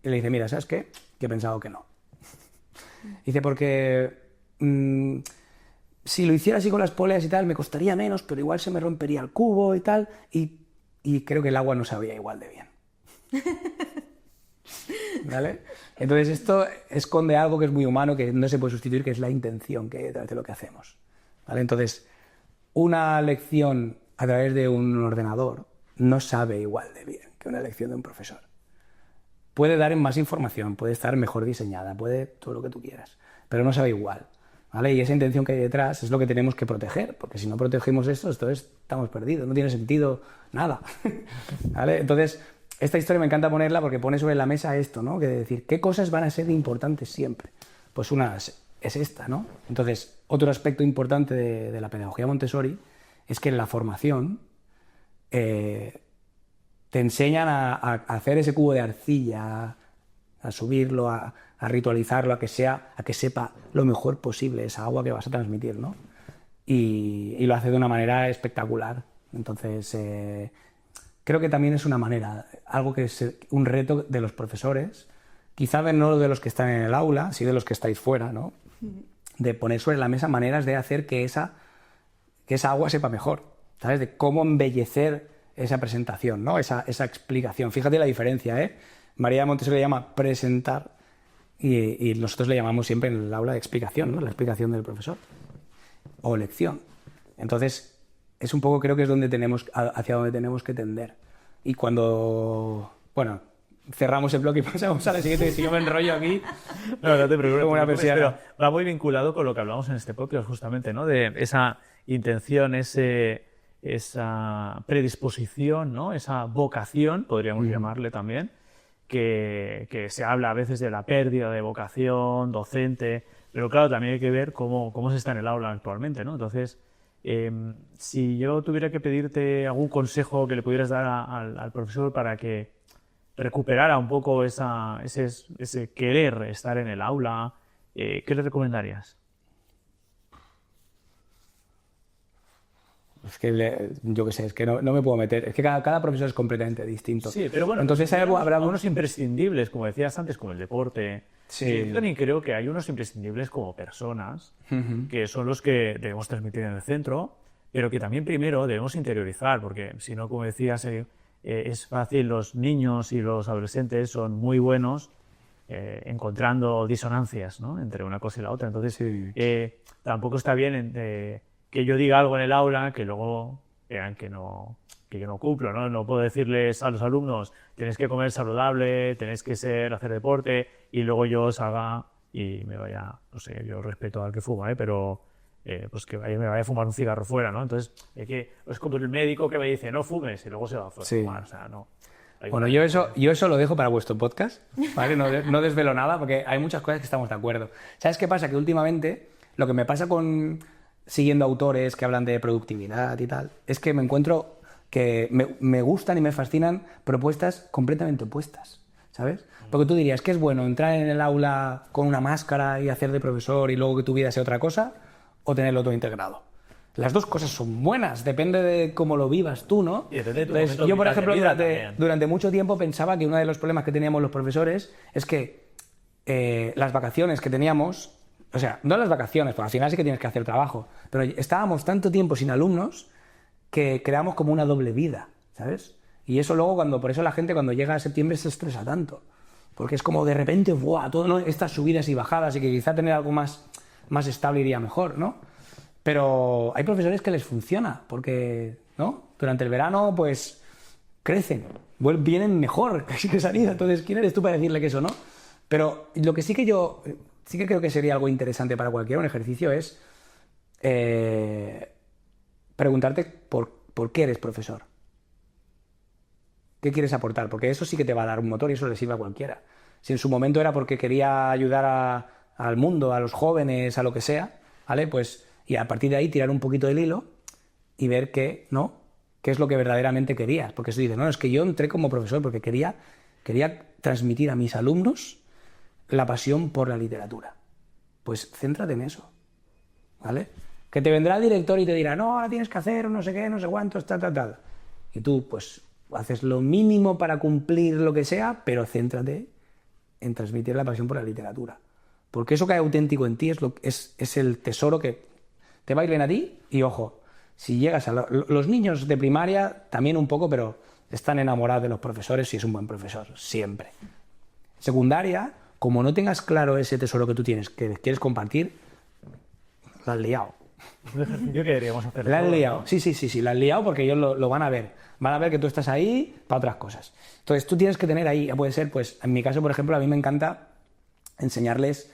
y le dice, mira, ¿sabes qué? Que he pensado que no. Dice, porque si lo hiciera así con las poleas y tal, me costaría menos, pero igual se me rompería el cubo y tal, y creo que el agua no sabía igual de bien. ¿Vale? Entonces esto esconde algo que es muy humano, que no se puede sustituir, que es la intención que hay detrás de lo que hacemos. ¿Vale? Entonces, una lección a través de un ordenador no sabe igual de bien que una lección de un profesor. puede dar más información, puede estar mejor diseñada, puede todo lo que tú quieras, pero no sabe igual, ¿vale? Y esa intención que hay detrás es lo que tenemos que proteger, porque si no protegemos esto, entonces estamos perdidos, no tiene sentido nada, ¿vale? Entonces, esta historia me encanta ponerla porque pone sobre la mesa esto, ¿no? Que decir, ¿qué cosas van a ser importantes siempre? Pues una es esta, ¿no? Entonces, otro aspecto importante de la pedagogía Montessori es que en la formación te enseñan a hacer ese cubo de arcilla, a subirlo, a ritualizarlo, a que sepa lo mejor posible esa agua que vas a transmitir, ¿no? Y lo hace de una manera espectacular. Entonces, creo que también es una manera, algo que es un reto de los profesores, quizá no de los que están en el aula, sí de los que estáis fuera, ¿no? De poner sobre la mesa maneras de hacer que esa agua sepa mejor, ¿sabes? De cómo embellecer esa presentación, ¿no? Esa explicación. Fíjate la diferencia, ¿eh? María Montessori le llama presentar y nosotros le llamamos siempre en el aula de explicación, ¿no? La explicación del profesor o lección. Entonces, es un poco, creo que es hacia donde tenemos que tender. Y cuando, bueno, cerramos el bloque y pasamos a la siguiente, que si yo me enrollo aquí... No te preocupes, como una persiana. pero va muy vinculado con lo que hablamos en este podcast, justamente, ¿no? De esa intención, esa predisposición, ¿no? Esa vocación, podríamos llamarle también, que se habla a veces de la pérdida de vocación docente, pero claro, también hay que ver cómo se está en el aula actualmente, ¿no? Entonces, si yo tuviera que pedirte algún consejo que le pudieras dar al profesor para que recuperara un poco ese querer estar en el aula, ¿qué le recomendarías? Es que yo qué sé, es que no me puedo meter. Es que cada profesor es completamente distinto. Sí, pero bueno, entonces habrá unos imprescindibles, como decías antes, como el deporte. Sí. Yo también creo que hay unos imprescindibles como personas, que son los que debemos transmitir en el centro, pero que también primero debemos interiorizar, porque si no, como decías, es fácil, los niños y los adolescentes son muy buenos encontrando disonancias, ¿no? Entre una cosa y la otra. Entonces, tampoco está bien que yo diga algo en el aula que luego vean que yo no cumplo, ¿no? No puedo decirles a los alumnos, tenéis que comer saludable, tenéis que hacer deporte, y luego yo salga y me vaya, no sé, yo respeto al que fuma, pero pues que me vaya a fumar un cigarro fuera, ¿no? Entonces, es como el médico que me dice, no fumes, y luego se va a fumar, o sea, no. Bueno, yo eso lo dejo para vuestro podcast, ¿vale? No desvelo nada, porque hay muchas cosas que estamos de acuerdo. ¿Sabes qué pasa? Que últimamente, lo que me pasa siguiendo autores que hablan de productividad y tal, es que me encuentro que me gustan y me fascinan propuestas completamente opuestas, ¿sabes? Porque tú dirías que es bueno entrar en el aula con una máscara y hacer de profesor y luego que tu vida sea otra cosa, o tenerlo todo integrado. Las dos cosas son buenas, depende de cómo lo vivas tú, ¿no? Entonces, yo, por ejemplo, durante mucho tiempo pensaba que uno de los problemas que teníamos los profesores es que las vacaciones que teníamos, o sea, no las vacaciones, porque al final sí que tienes que hacer trabajo, pero estábamos tanto tiempo sin alumnos que creamos como una doble vida, ¿sabes? Y eso luego, por eso la gente cuando llega a septiembre se estresa tanto, porque es como de repente, ¡buah! Todo, ¿no? Estas subidas y bajadas, y que quizá tener algo más estable iría mejor, ¿no? Pero hay profesores que les funciona, porque, ¿no? Durante el verano, pues, crecen, vienen mejor que salida. Entonces, ¿quién eres tú para decirle que eso no? Pero lo que sí que creo que sería algo interesante para cualquiera, un ejercicio, es preguntarte por qué eres profesor. ¿Qué quieres aportar? Porque eso sí que te va a dar un motor y eso le sirve a cualquiera. Si en su momento era porque quería ayudar al mundo, a los jóvenes, a lo que sea, ¿vale? Pues, y a partir de ahí tirar un poquito del hilo y ver qué es lo que verdaderamente querías. Porque eso dices, no, es que yo entré como profesor porque quería transmitir a mis alumnos la pasión por la literatura. Pues céntrate en eso, ¿vale? Que te vendrá el director y te dirá, no, ahora tienes que hacer no sé qué, no sé cuántos, tal. Y tú, pues, haces lo mínimo para cumplir lo que sea, pero céntrate en transmitir la pasión por la literatura. Porque eso que hay auténtico en ti es el tesoro que te bailen a ti. Y ojo, si llegas a los niños de primaria, también un poco, pero están enamorados de los profesores si es un buen profesor, siempre. Secundaria, como no tengas claro ese tesoro que tú tienes, que quieres compartir, lo has liado. Un ejercicio que deberíamos hacer. La has todos, liado. ¿no? Sí, la has liado porque ellos lo van a ver. Van a ver que tú estás ahí para otras cosas. Entonces tú tienes que tener ahí, puede ser, pues en mi caso, por ejemplo, a mí me encanta enseñarles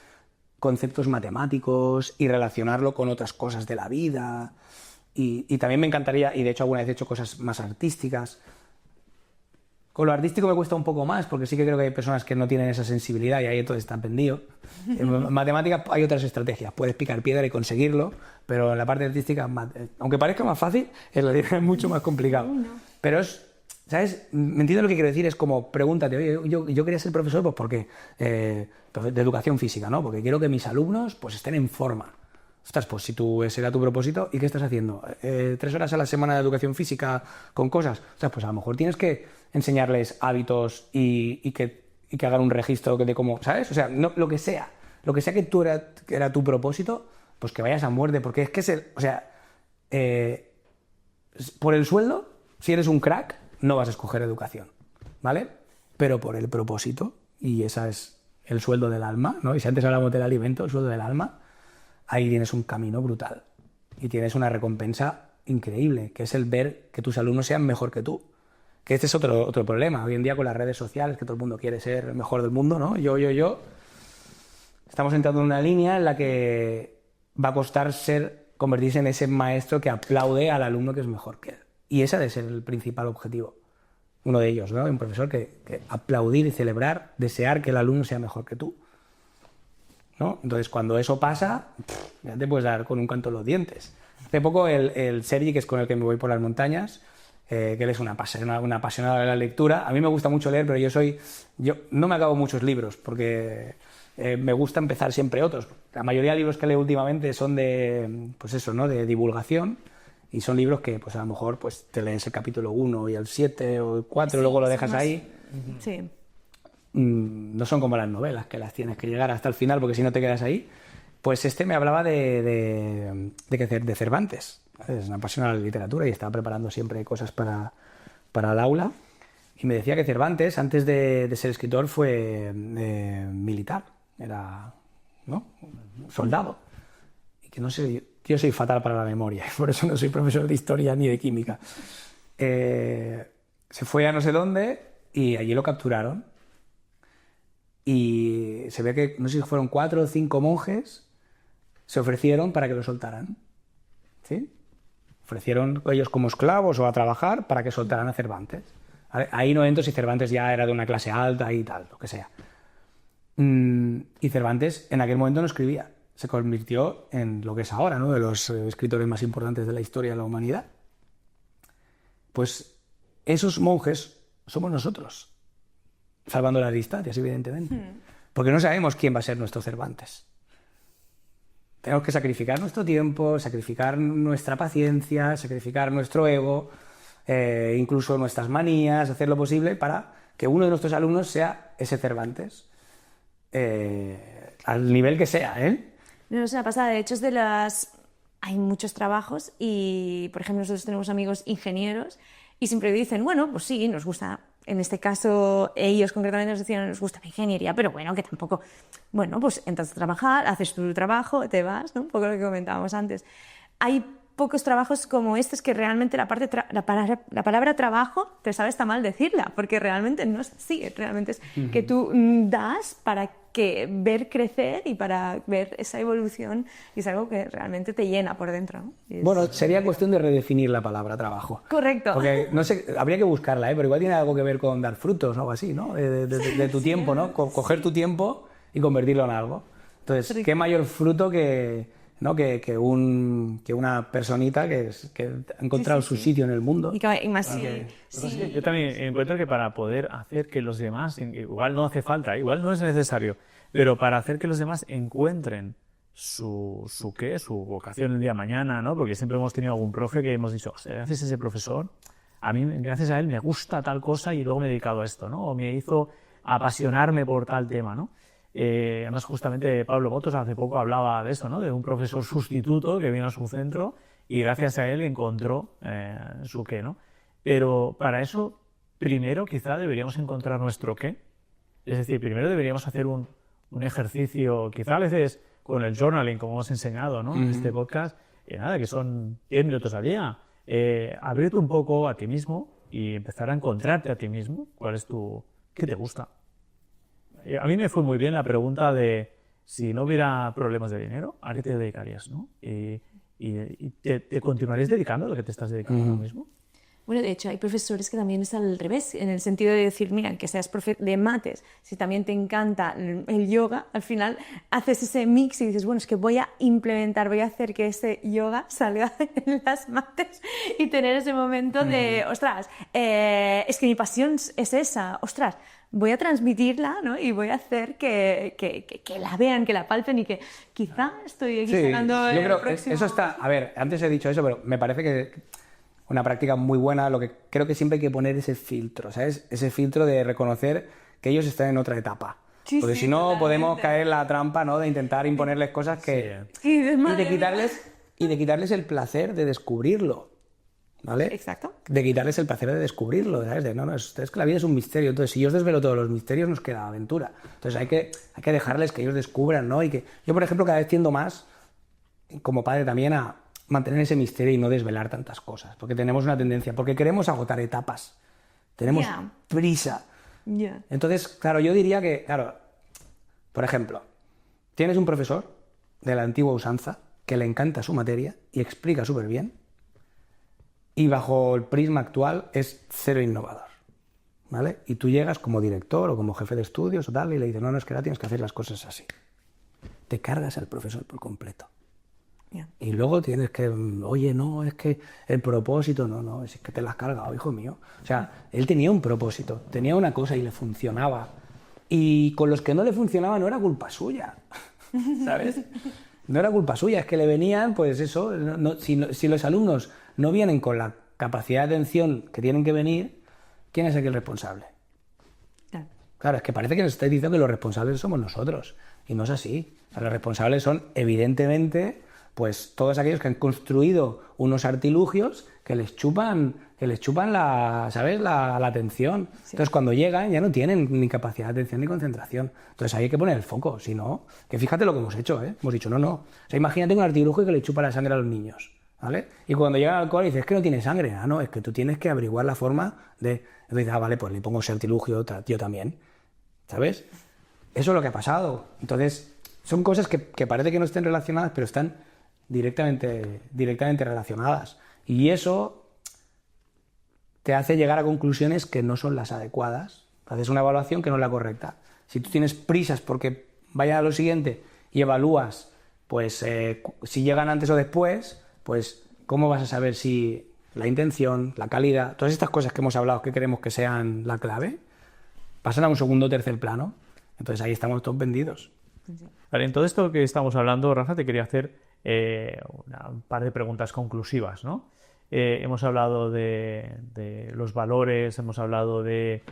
conceptos matemáticos y relacionarlo con otras cosas de la vida. Y también me encantaría, y de hecho alguna vez he hecho cosas más artísticas. Con lo artístico me cuesta un poco más, porque sí que creo que hay personas que no tienen esa sensibilidad y ahí entonces están pendidos. En matemáticas hay otras estrategias, puedes picar piedra y conseguirlo, pero en la parte artística, aunque parezca más fácil, en realidad es mucho más complicado. Pero es, ¿sabes? ¿Me entiendes lo que quiero decir? Es como, pregúntate, oye, yo quería ser profesor, pues ¿por qué? De educación física, ¿no? Porque quiero que mis alumnos pues estén en forma. Ostras, pues si ese era tu propósito, ¿y qué estás haciendo? 3 horas a la semana de educación física con cosas. Ostras, pues a lo mejor tienes que enseñarles hábitos y que hagan un registro de cómo, ¿sabes? O sea, no, lo que sea que era tu propósito, pues que vayas a muerte, porque es que por el sueldo, si eres un crack, no vas a escoger educación, ¿vale? Pero por el propósito, y ese es el sueldo del alma, ¿no? Y si antes hablamos del alimento, el sueldo del alma, ahí tienes un camino brutal y tienes una recompensa increíble, que es el ver que tus alumnos sean mejor que tú. Que este es otro problema. Hoy en día con las redes sociales, que todo el mundo quiere ser el mejor del mundo, ¿no? Yo. Estamos entrando en una línea en la que va a costar convertirse en ese maestro que aplaude al alumno que es mejor que él. Y ese ha de ser el principal objetivo. Uno de ellos, ¿no? Un profesor que aplaudir y celebrar, desear que el alumno sea mejor que tú, ¿no? Entonces, cuando eso pasa, ya te puedes dar con un canto en los dientes. Hace poco el Sergi, que es con el que me voy por las montañas, que él es un apasionado de la lectura. A mí me gusta mucho leer, pero yo no me acabo muchos libros, porque me gusta empezar siempre otros. La mayoría de libros que leo últimamente son de, pues eso, ¿no? De divulgación, y son libros que pues a lo mejor pues te lees el capítulo 1 y el 7 o el 4 y luego lo dejas ahí. Sí. No son como las novelas, que las tienes que llegar hasta el final porque si no te quedas ahí. Pues este me hablaba de Cervantes. Es una apasionada de la literatura y estaba preparando siempre cosas para el aula. Y me decía que Cervantes, antes de ser escritor, fue militar. Era, ¿no? Soldado. Y que no sé, yo soy fatal para la memoria, por eso no soy profesor de historia ni de química. Se fue a no sé dónde y allí lo capturaron. Y se ve que, no sé si fueron 4 o 5 monjes, se ofrecieron para que lo soltaran. ¿Sí? Ofrecieron ellos como esclavos o a trabajar para que soltaran a Cervantes. Ahí no entro si Cervantes ya era de una clase alta y tal, lo que sea. Y Cervantes en aquel momento no escribía. Se convirtió en lo que es ahora, ¿no? De los escritores más importantes de la historia de la humanidad. Pues esos monjes somos nosotros, salvando las distancias, evidentemente. Porque no sabemos quién va a ser nuestro Cervantes. Tenemos que sacrificar nuestro tiempo, sacrificar nuestra paciencia, sacrificar nuestro ego, incluso nuestras manías, hacer lo posible para que uno de nuestros alumnos sea ese Cervantes. Al nivel que sea, ¿eh? No es una pasada. De hecho, hay muchos trabajos y, por ejemplo, nosotros tenemos amigos ingenieros y siempre dicen, bueno, pues sí, nos gusta. En este caso, ellos concretamente nos decían, nos gusta la ingeniería, pero bueno, que tampoco... Bueno, pues entras a trabajar, haces tu trabajo, te vas, ¿no? Un poco lo que comentábamos antes. Hay pocos trabajos como estos que realmente la palabra trabajo, te sabe, está mal decirla, porque realmente no es así. Realmente es que tú das para ver crecer y para ver esa evolución, y es algo que realmente te llena por dentro, ¿no? Bueno, sería cuestión de redefinir la palabra trabajo. Correcto. Porque, no sé, habría que buscarla, pero igual tiene algo que ver con dar frutos o algo así, ¿no? De tu tiempo, ¿no? Coger tu tiempo y convertirlo en algo. Entonces, ¿qué mayor fruto que una personita que ha encontrado su sitio en el mundo? Y más Yo también encuentro que para poder hacer que los demás, igual no hace falta, igual no es necesario, pero para hacer que los demás encuentren su vocación el día de mañana, ¿no? Porque siempre hemos tenido algún profe que hemos dicho, gracias a ese profesor, a mí, gracias a él, me gusta tal cosa y luego me he dedicado a esto, ¿no? O me hizo apasionarme por tal tema, ¿no? Además, justamente Pablo Motos hace poco hablaba de eso, ¿no? De un profesor sustituto que vino a su centro y gracias a él encontró su qué, ¿no? Pero para eso, primero quizá deberíamos encontrar nuestro qué. Es decir, primero deberíamos hacer un ejercicio, quizá a veces con el journaling, como hemos enseñado, ¿no? En este podcast, Y nada, que son 10 minutos al día. Abrirte un poco a ti mismo y empezar a encontrarte a ti mismo. ¿Qué te gusta? A mí me fue muy bien la pregunta de si no hubiera problemas de dinero, ¿a qué te dedicarías, no? Y te continuarías dedicando a lo que te estás dedicando ahora mismo. Bueno, de hecho, hay profesores que también es al revés, en el sentido de decir, mira, que seas profe de mates, si también te encanta el yoga, al final haces ese mix y dices, bueno, es que voy a hacer que ese yoga salga en las mates y tener ese momento de, ostras, es que mi pasión es esa, ostras, voy a transmitirla, ¿no? Y voy a hacer que la vean, que la palpen y que quizá estoy aquí sacando yo creo el próximo... eso está, a ver, antes he dicho eso, pero me parece que una práctica muy buena, lo que creo que siempre hay que poner ese filtro, ¿sabes? Ese filtro de reconocer que ellos están en otra etapa. Sí, porque si no, totalmente. podemos caer en la trampa, ¿no? De intentar imponerles cosas que... Sí, y de quitarles el placer de descubrirlo, ¿vale? Exacto. De quitarles el placer de descubrirlo, ¿sabes? De, no, es que la vida es un misterio. Entonces, si yo os desvelo todos los misterios, nos queda aventura. Entonces, hay que dejarles que ellos descubran, ¿no? Y que yo, por ejemplo, cada vez tiendo más, como padre también, a mantener ese misterio y no desvelar tantas cosas, porque tenemos una tendencia, porque queremos agotar etapas, tenemos prisa. Entonces, claro, yo diría que, claro, por ejemplo, tienes un profesor de la antigua usanza que le encanta su materia y explica súper bien, y bajo el prisma actual es cero innovador, ¿vale? Y tú llegas como director o como jefe de estudios o tal y le dices, no, es que ahora tienes que hacer las cosas así. Te cargas al profesor por completo. Y luego tienes que, oye, no, es que el propósito, no, es que te lo has cargado, hijo mío. O sea, él tenía un propósito, tenía una cosa y le funcionaba. Y con los que no le funcionaba no era culpa suya, ¿sabes? No era culpa suya, es que le venían, pues eso, si los alumnos no vienen con la capacidad de atención que tienen que venir, ¿quién es aquí el responsable? Claro, es que parece que nos estáis diciendo que los responsables somos nosotros, y no es así. O sea, los responsables son, evidentemente, pues todos aquellos que han construido unos artilugios que les chupan la, ¿sabes? La atención. Sí. Entonces, cuando llegan ya no tienen ni capacidad de atención ni concentración. Entonces, ahí hay que poner el foco. Si no, que fíjate lo que hemos hecho, ¿eh? Hemos dicho, no. O sea, imagínate un artilugio que le chupa la sangre a los niños, ¿vale? Y cuando llegan al cole dices, es que no tiene sangre. Ah, no, es que tú tienes que averiguar la forma de... Entonces, vale, pues le pongo ese artilugio yo también, ¿sabes? Eso es lo que ha pasado. Entonces, son cosas que parece que no estén relacionadas, pero están directamente relacionadas. Y eso te hace llegar a conclusiones que no son las adecuadas. Haces una evaluación que no es la correcta. Si tú tienes prisas porque vaya a lo siguiente y evalúas, pues si llegan antes o después, pues ¿cómo vas a saber si la intención, la calidad, todas estas cosas que hemos hablado que queremos que sean la clave, pasan a un segundo o tercer plano? Entonces ahí estamos todos vendidos. Vale, en todo esto que estamos hablando, Rafa, te quería hacer un par de preguntas conclusivas, ¿no? Hemos hablado de los valores, hemos hablado de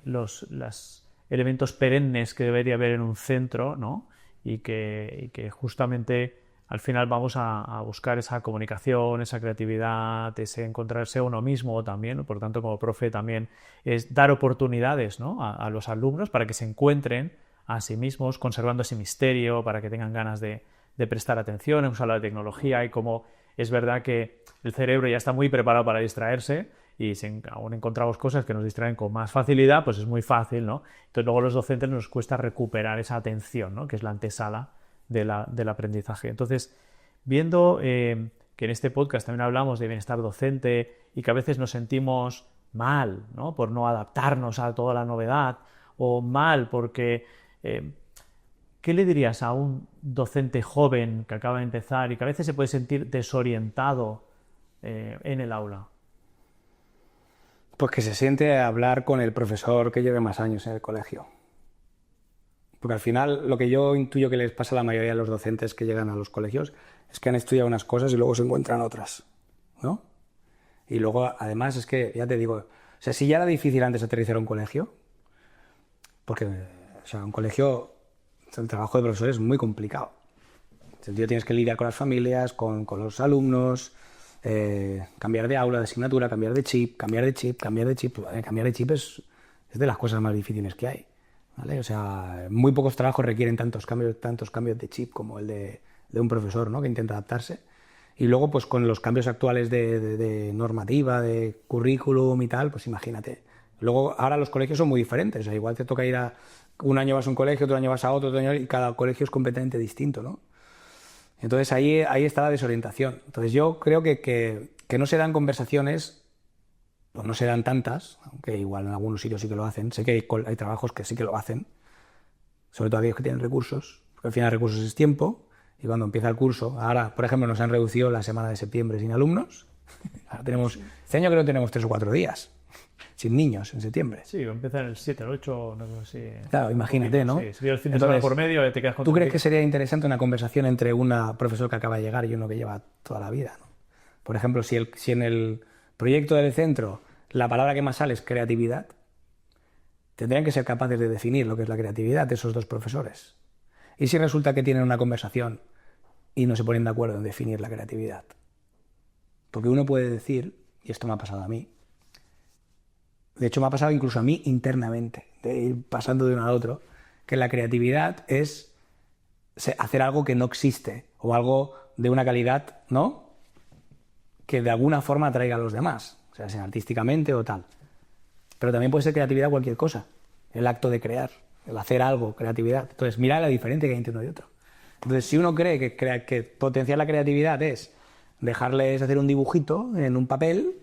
los elementos perennes que debería haber en un centro, ¿no? Y que justamente al final vamos a buscar esa comunicación, esa creatividad, ese encontrarse a uno mismo también. Por tanto, como profe también es dar oportunidades, ¿no? a los alumnos para que se encuentren a sí mismos, conservando ese misterio, para que tengan ganas de prestar atención. Hemos hablado de tecnología y cómo es verdad que el cerebro ya está muy preparado para distraerse y si aún encontramos cosas que nos distraen con más facilidad, pues es muy fácil, ¿no? Entonces luego a los docentes nos cuesta recuperar esa atención, ¿no? Que es la antesala del aprendizaje. Entonces, viendo que en este podcast también hablamos de bienestar docente y que a veces nos sentimos mal, ¿no? Por no adaptarnos a toda la novedad o mal porque... ¿qué le dirías a un docente joven que acaba de empezar y que a veces se puede sentir desorientado en el aula? Pues que se siente a hablar con el profesor que lleve más años en el colegio. Porque al final lo que yo intuyo que les pasa a la mayoría de los docentes que llegan a los colegios es que han estudiado unas cosas y luego se encuentran otras, ¿no? Y luego, además, es que, ya te digo, o sea, si ya era difícil antes aterrizar un colegio, porque, o sea, un colegio... El trabajo de profesor es muy complicado. En el sentido, tienes que lidiar con las familias, con los alumnos, cambiar de aula, de asignatura, cambiar de chip. Cambiar de chip es de las cosas más difíciles que hay, ¿vale? O sea, muy pocos trabajos requieren tantos cambios de chip como el de un profesor, ¿no? Que intenta adaptarse. Y luego, pues con los cambios actuales de normativa, de currículum y tal, pues imagínate. Luego, ahora los colegios son muy diferentes. O sea, igual te toca ir a... Un año vas a un colegio, otro año vas a otro año, y cada colegio es completamente distinto, ¿no? Entonces ahí está la desorientación. Entonces yo creo que no se dan conversaciones, o no se dan tantas, aunque igual en algunos sitios sí que lo hacen. Sé que hay trabajos que sí que lo hacen, sobre todo aquellos que tienen recursos, porque al final recursos es tiempo. Y cuando empieza el curso, ahora, por ejemplo, nos han reducido la semana de septiembre sin alumnos. Ahora tenemos, este año creo que tenemos 3 o 4 días sin niños en septiembre. Sí, empieza en el 7, el 8, no sé si... Claro, imagínate, ¿no? Sí, si el fin de semana por medio, te quedas con... ¿Tú crees que sería interesante una conversación entre una profesor que acaba de llegar y uno que lleva toda la vida, ¿no? Por ejemplo, si en el proyecto del centro la palabra que más sale es creatividad, tendrían que ser capaces de definir lo que es la creatividad de esos dos profesores. ¿Y si resulta que tienen una conversación y no se ponen de acuerdo en definir la creatividad? Porque uno puede decir, y esto me ha pasado a mí, de hecho me ha pasado incluso a mí internamente, de ir pasando de uno a otro, que la creatividad es hacer algo que no existe o algo de una calidad, ¿no?, que de alguna forma atraiga a los demás, o sea, sea artísticamente o tal. Pero también puede ser creatividad cualquier cosa, el acto de crear, el hacer algo, creatividad. Entonces, mira la diferencia que hay entre uno y otro. Entonces, si uno cree que potenciar la creatividad es dejarles hacer un dibujito en un papel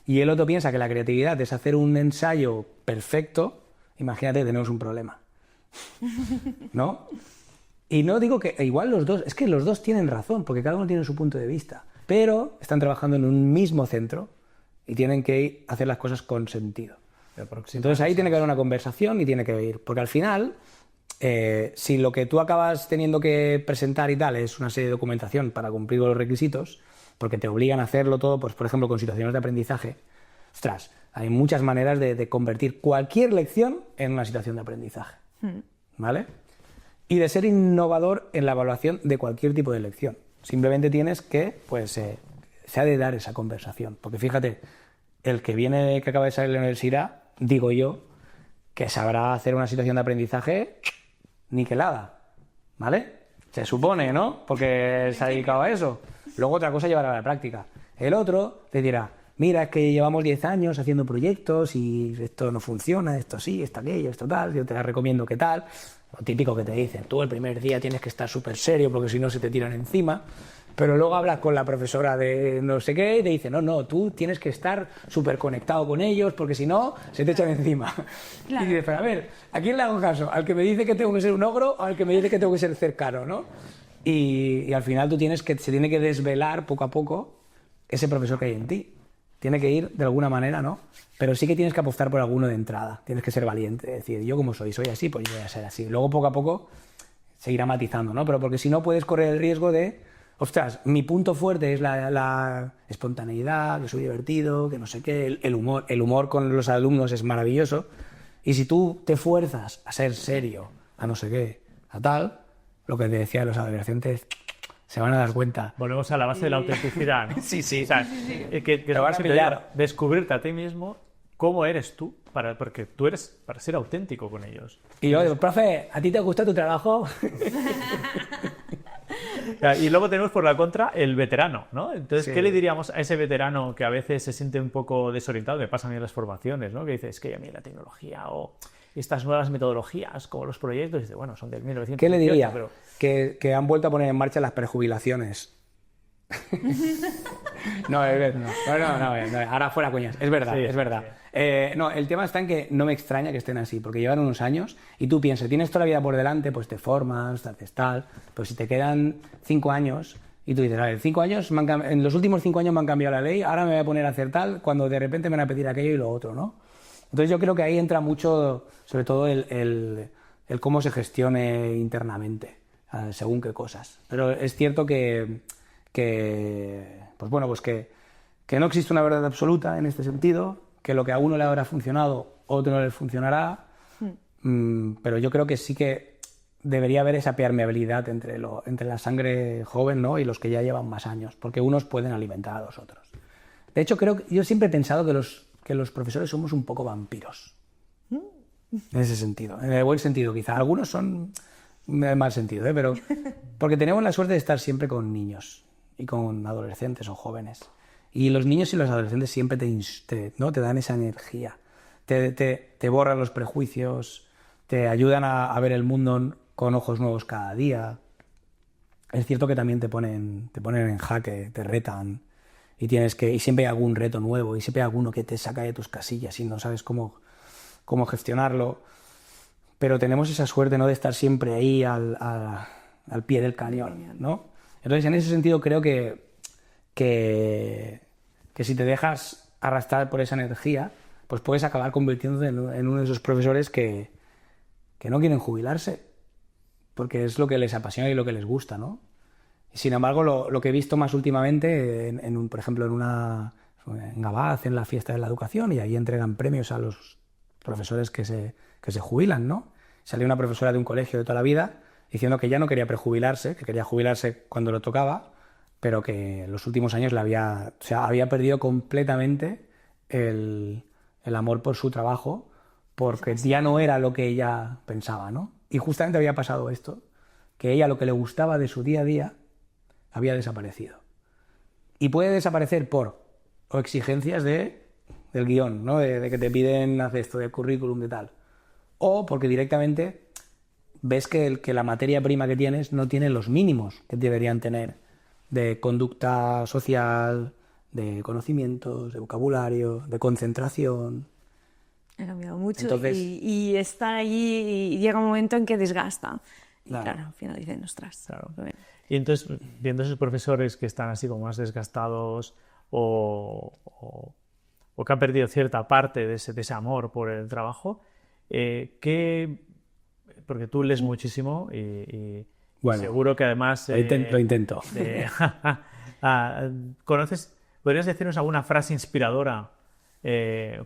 y el otro piensa que la creatividad es hacer un ensayo perfecto, imagínate, tenemos un problema, ¿no? Y no digo que igual los dos, es que los dos tienen razón, porque cada uno tiene su punto de vista, pero están trabajando en un mismo centro y tienen que hacer las cosas con sentido. Entonces ahí tiene que haber una conversación y tiene que ir, porque al final, si lo que tú acabas teniendo que presentar y tal es una serie de documentación para cumplir los requisitos, porque te obligan a hacerlo todo, pues por ejemplo con situaciones de aprendizaje, ostras, hay muchas maneras de convertir cualquier lección en una situación de aprendizaje, ¿vale? Y de ser innovador en la evaluación de cualquier tipo de lección. Simplemente tienes que, pues, se ha de dar esa conversación, porque fíjate, el que viene, que acaba de salir de la universidad, digo yo, que sabrá hacer una situación de aprendizaje niquelada, ¿vale? Se supone, ¿no? Porque se ha dedicado a eso. Luego otra cosa llevará a la práctica. El otro te dirá, mira, es que llevamos 10 años haciendo proyectos y esto no funciona, esto sí, esto aquello, esto tal, yo te recomiendo que tal. Lo típico que te dicen, tú el primer día tienes que estar súper serio porque si no se te tiran encima. Pero luego hablas con la profesora de no sé qué y te dice, no, tú tienes que estar súper conectado con ellos porque si no, se te echan encima. Claro. Y dices, pero a ver, ¿a quién le hago caso? ¿Al que me dice que tengo que ser un ogro o al que me dice que tengo que ser cercano, ¿no? Y al final se tiene que desvelar poco a poco ese profesor que hay en ti. Tiene que ir de alguna manera, ¿no? Pero sí que tienes que apostar por alguno de entrada. Tienes que ser valiente, decir, yo como soy así, pues yo voy a ser así. Luego poco a poco se irá matizando, ¿no? Pero porque si no puedes correr el riesgo de... Ostras, mi punto fuerte es la espontaneidad, que soy divertido, que no sé qué, el humor. El humor con los alumnos es maravilloso. Y si tú te fuerzas a ser serio, a no sé qué, a tal, lo que te decía de los adolescentes, se van a dar cuenta. Volvemos a la base de la autenticidad, ¿no? Sí. O sea, que te vas a pillar. Descubrirte a ti mismo cómo eres tú, porque tú eres para ser auténtico con ellos. Y yo digo, profe, ¿a ti te gusta tu trabajo? Y luego tenemos por la contra el veterano, ¿no? Entonces, sí. ¿Qué le diríamos a ese veterano que a veces se siente un poco desorientado? Me pasa a mí en las formaciones, ¿no? Que dice, es que a mí la tecnología o estas nuevas metodologías como los proyectos, dice, bueno, son del 1900. ¿Qué le diría? Pero... Que han vuelto a poner en marcha las prejubilaciones. No, ahora fuera coñas, es verdad, sí, es verdad. Sí. No, el tema está en que no me extraña que estén así, porque llevan unos años y tú piensas, tienes toda la vida por delante, pues te formas, haces tal, pero si te quedan 5 años y tú dices, a ver, 5 años, en los últimos 5 años me han cambiado la ley, ahora me voy a poner a hacer tal, cuando de repente me van a pedir aquello y lo otro, ¿no? Entonces yo creo que ahí entra mucho, sobre todo el cómo se gestione internamente, según qué cosas. Pero es cierto que no existe una verdad absoluta en este sentido, que lo que a uno le habrá funcionado, a otro no le funcionará, pero yo creo que sí que debería haber esa permeabilidad entre la sangre joven, ¿no?, y los que ya llevan más años, porque unos pueden alimentar a los otros. De hecho, yo siempre he pensado que los profesores somos un poco vampiros, en ese sentido, en el buen sentido quizá. Algunos son en el mal sentido, pero porque tenemos la suerte de estar siempre con niños. y con adolescentes o jóvenes. Y los niños y los adolescentes siempre ¿no? te dan esa energía, te borran los prejuicios, te ayudan a ver el mundo con ojos nuevos cada día. Es cierto que también te ponen en jaque, te retan, y siempre hay algún reto nuevo, y siempre hay alguno que te saca de tus casillas y no sabes cómo gestionarlo. Pero tenemos esa suerte, ¿no?, de estar siempre ahí al pie del cañón, ¿no? Entonces, en ese sentido, creo que si te dejas arrastrar por esa energía, pues puedes acabar convirtiéndote en uno de esos profesores que no quieren jubilarse, porque es lo que les apasiona y lo que les gusta, ¿no? Y sin embargo, lo que he visto más últimamente, por ejemplo, en Gabaz, en la fiesta de la educación, y ahí entregan premios a los profesores que se jubilan, ¿no? Salió una profesora de un colegio de toda la vida diciendo que ya no quería prejubilarse, que quería jubilarse cuando lo tocaba, pero que en los últimos años había perdido completamente el amor por su trabajo, porque ya no era lo que ella pensaba, ¿no? Y justamente había pasado esto, que ella lo que le gustaba de su día a día había desaparecido. Y puede desaparecer por exigencias del guión, ¿no? De que te piden hacer esto, de currículum, de tal. O porque directamente ves que la materia prima que tienes no tiene los mínimos que deberían tener de conducta social, de conocimientos, de vocabulario, de concentración. Ha cambiado mucho. Entonces, y estar allí y llega un momento en que desgasta. Y Claro. claro, al final dicen, ostras. Claro. Y entonces, viendo esos profesores que están así como más desgastados o que han perdido cierta parte de ese amor por el trabajo, porque tú lees muchísimo y Bueno, seguro que además... lo intento. ¿Podrías decirnos alguna frase inspiradora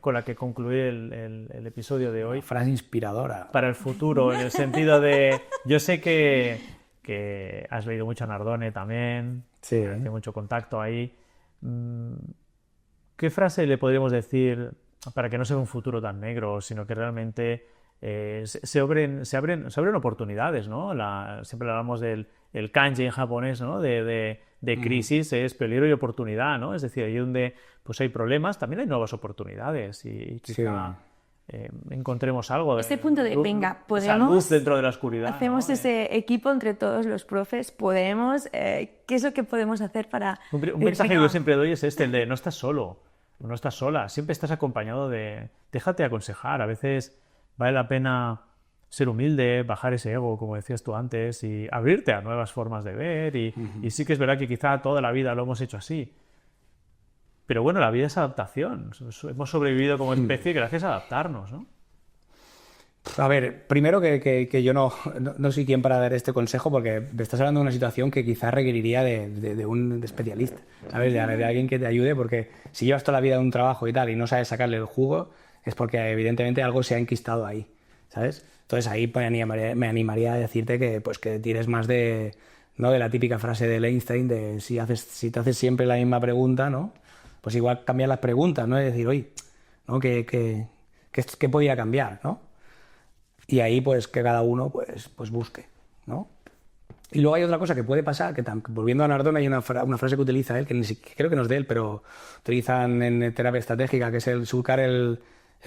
con la que concluir el episodio de hoy? Frase inspiradora. Para el futuro, en el sentido de... Yo sé que has leído mucho a Nardone también, Sí. hay mucho contacto ahí. ¿Qué frase le podríamos decir para que no sea un futuro tan negro, sino que realmente se abren oportunidades, ¿no? Siempre hablamos del kanji en japonés, ¿no? De crisis es peligro y oportunidad, ¿no? Es decir, ahí donde pues hay problemas, también hay nuevas oportunidades y quizá encontremos algo de Este punto de, luz, venga, esa podemos... luz dentro de la oscuridad, Hacemos ¿no? ese equipo entre todos los profes, podemos... ¿Qué es lo que podemos hacer para...? Un decir, mensaje que venga, yo siempre doy es el de no estás solo, no estás sola, siempre estás acompañado de... Déjate aconsejar, a veces vale la pena ser humilde, bajar ese ego, como decías tú antes, y abrirte a nuevas formas de ver, y sí que es verdad que quizá toda la vida lo hemos hecho así. Pero bueno, la vida es adaptación, hemos sobrevivido como especie gracias a adaptarnos, ¿no? A ver, primero que yo no soy quien para dar este consejo, porque me estás hablando de una situación que quizás requeriría de un especialista, ¿sabes? De alguien que te ayude, porque si llevas toda la vida en un trabajo y tal y no sabes sacarle el jugo, es porque evidentemente algo se ha enquistado ahí, ¿sabes? Entonces ahí me animaría a decirte que tires más de la típica frase de Einstein de si te haces siempre la misma pregunta, ¿no? Pues igual cambiar las preguntas, ¿no? Es decir, oye, ¿no? ¿Qué podía cambiar, ¿no? Y ahí pues que cada uno pues busque, ¿no? Y luego hay otra cosa que puede pasar, que volviendo a Nardone hay una frase que utiliza él, que ni siquiera creo que no es de él, pero utilizan en terapia estratégica, que es el surcar el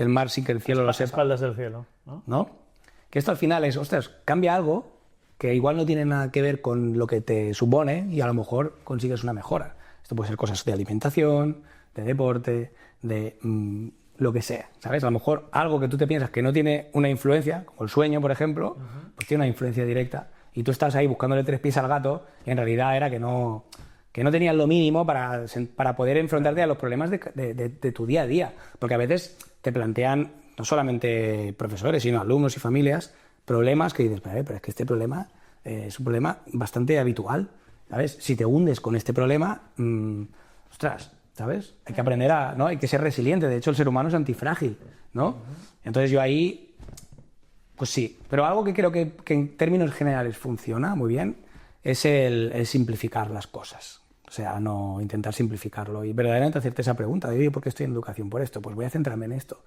mar sin que el cielo lo sepa. Espaldas del cielo, ¿No? Que esto al final es, ostras, cambia algo que igual no tiene nada que ver con lo que te supone y a lo mejor consigues una mejora. Esto puede ser cosas de alimentación, de deporte, de lo que sea, ¿sabes? A lo mejor algo que tú te piensas que no tiene una influencia, como el sueño, por ejemplo, pues tiene una influencia directa. Y tú estás ahí buscándole tres pies al gato y en realidad era que no tenías lo mínimo para poder enfrentarte a los problemas de tu día a día. Porque a veces te plantean, no solamente profesores, sino alumnos y familias, problemas que dices, pero es que este problema es un problema bastante habitual, ¿sabes? Si te hundes con este problema, ostras, ¿sabes? Hay que aprender ¿no? Hay que ser resiliente. De hecho, el ser humano es antifrágil, ¿no? Entonces yo ahí, pues sí. Pero algo que creo que en términos generales funciona muy bien es el simplificar las cosas. O sea, no intentar simplificarlo y verdaderamente hacerte esa pregunta de, oye, ¿por qué estoy en educación? Por esto, pues voy a centrarme en esto.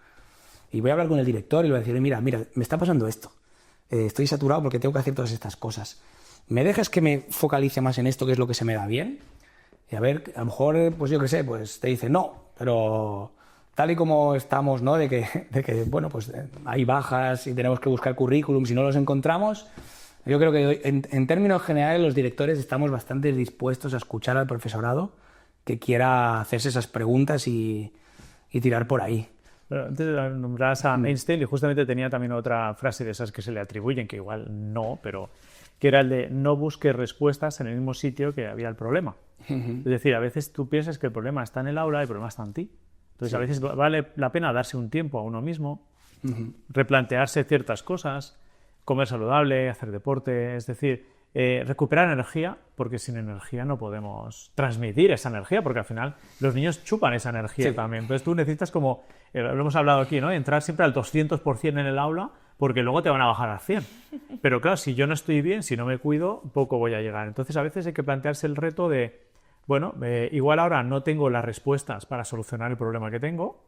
Y voy a hablar con el director y le voy a decir, mira, me está pasando esto. Estoy saturado porque tengo que hacer todas estas cosas. ¿Me dejas que me focalice más en esto, que es lo que se me da bien? Y a ver, a lo mejor, pues yo qué sé, pues te dice no, pero tal y como estamos, ¿no? De que bueno, pues hay bajas y tenemos que buscar currículum, si no los encontramos, yo creo que en términos generales los directores estamos bastante dispuestos a escuchar al profesorado que quiera hacerse esas preguntas y tirar por ahí. Bueno, antes nombrabas a Einstein y justamente tenía también otra frase de esas que se le atribuyen, que igual no, pero que era el de no busques respuestas en el mismo sitio que había el problema. Es decir, a veces tú piensas que el problema está en el aula y el problema está en ti. Entonces, a veces vale la pena darse un tiempo a uno mismo, replantearse ciertas cosas, comer saludable, hacer deporte, es decir, recuperar energía, porque sin energía no podemos transmitir esa energía, porque al final los niños chupan esa energía también. Entonces tú necesitas como, lo hemos hablado aquí, ¿no? Entrar siempre al 200% en el aula, porque luego te van a bajar al 100%. Pero claro, si yo no estoy bien, si no me cuido, poco voy a llegar. Entonces a veces hay que plantearse el reto de, bueno, igual ahora no tengo las respuestas para solucionar el problema que tengo,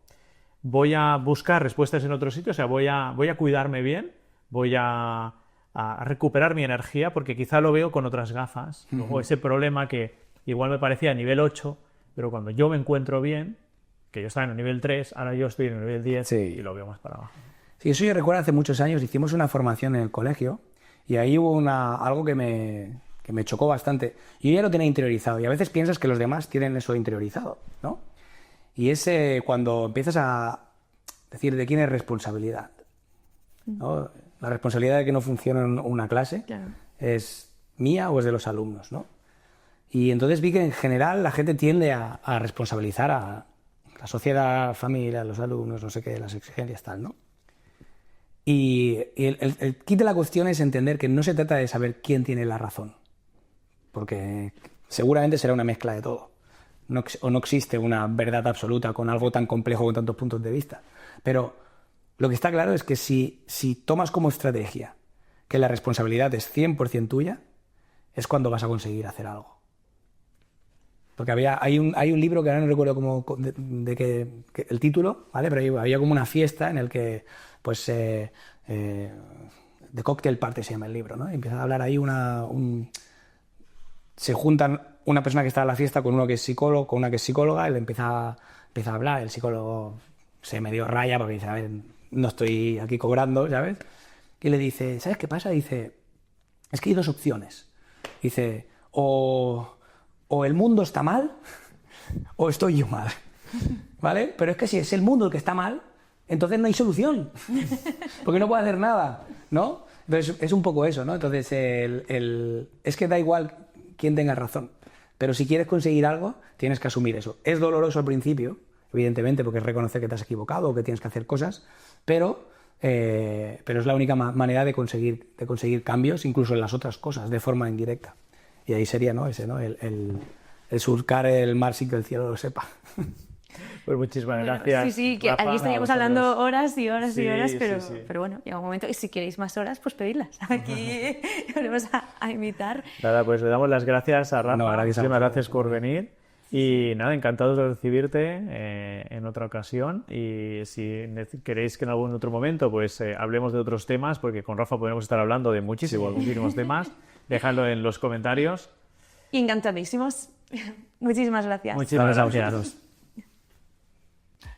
voy a buscar respuestas en otro sitio, o sea, voy a cuidarme bien, voy a recuperar mi energía, porque quizá lo veo con otras gafas. Luego ese problema que igual me parecía a nivel 8, pero cuando yo me encuentro bien, que yo estaba en el nivel 3, ahora yo estoy en el nivel 10 y lo veo más para abajo. Sí, eso yo recuerdo hace muchos años, hicimos una formación en el colegio y ahí hubo algo que me chocó bastante. Yo ya lo tenía interiorizado y a veces piensas que los demás tienen eso interiorizado, ¿no? Y es cuando empiezas a decir de quién es responsabilidad, ¿no? La responsabilidad de que no funcione una clase es mía o es de los alumnos, ¿no? Y entonces vi que en general la gente tiende a responsabilizar a la sociedad, familia, los alumnos, no sé qué, las exigencias, tal, ¿no? Y el kit de la cuestión es entender que no se trata de saber quién tiene la razón, porque seguramente será una mezcla de todo. No existe una verdad absoluta con algo tan complejo con tantos puntos de vista. Pero lo que está claro es que si tomas como estrategia que la responsabilidad es 100% tuya, es cuando vas a conseguir hacer algo. Porque hay un libro que ahora no recuerdo el título, ¿vale? Pero había como una fiesta en el que, pues, The Cocktail Party se llama el libro, ¿no? Y empieza a hablar ahí se juntan una persona que está en la fiesta con uno que es psicólogo, con una que es psicóloga, y le empieza a hablar. El psicólogo se medio raya porque dice, a ver, no estoy aquí cobrando, ¿sabes? Y le dice, ¿sabes qué pasa? Dice, es que hay dos opciones. Dice, o el mundo está mal o estoy yo mal, ¿vale? Pero es que si es el mundo el que está mal, entonces no hay solución, porque no puedo hacer nada, ¿no? Entonces es un poco eso, ¿no? Entonces es que da igual quién tenga razón, pero si quieres conseguir algo, tienes que asumir eso. Es doloroso al principio, evidentemente, porque es reconocer que te has equivocado o que tienes que hacer cosas, pero es la única manera de conseguir cambios, incluso en las otras cosas, de forma indirecta. Y ahí sería, ¿no? Ese, ¿no? El surcar el mar sin que el cielo lo sepa. Pues muchísimas gracias. Sí, que Rafa, aquí estaríamos hablando horas y horas y horas, sí. pero bueno, llega un momento y si queréis más horas, pues pedidlas. Aquí volvemos a invitar. Nada, pues le damos las gracias a Rafa. Muchísimas gracias por venir. Y nada, encantados de recibirte en otra ocasión. Y si queréis que en algún otro momento pues hablemos de otros temas, porque con Rafa podemos estar hablando de muchísimos temas, dejadlo en los comentarios. Y encantadísimos. Muchísimas gracias. Muchísimas gracias.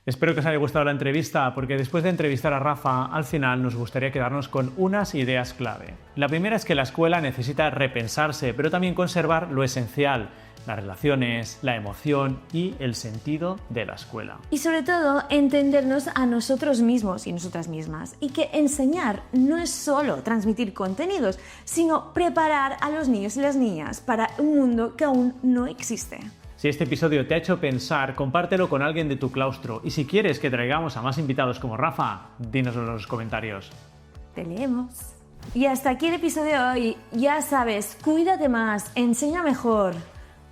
Espero que os haya gustado la entrevista, porque después de entrevistar a Rafa, al final nos gustaría quedarnos con unas ideas clave. La primera es que la escuela necesita repensarse, pero también conservar lo esencial, las relaciones, la emoción y el sentido de la escuela. Y sobre todo, entendernos a nosotros mismos y nosotras mismas. Y que enseñar no es solo transmitir contenidos, sino preparar a los niños y las niñas para un mundo que aún no existe. Si este episodio te ha hecho pensar, compártelo con alguien de tu claustro. Y si quieres que traigamos a más invitados como Rafa, dínoslo en los comentarios. Te leemos. Y hasta aquí el episodio de hoy. Ya sabes, cuídate más, enseña mejor,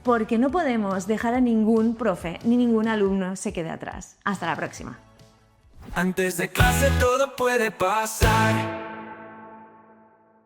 porque no podemos dejar a ningún profe ni ningún alumno se quede atrás. Hasta la próxima. Antes de clase todo puede pasar.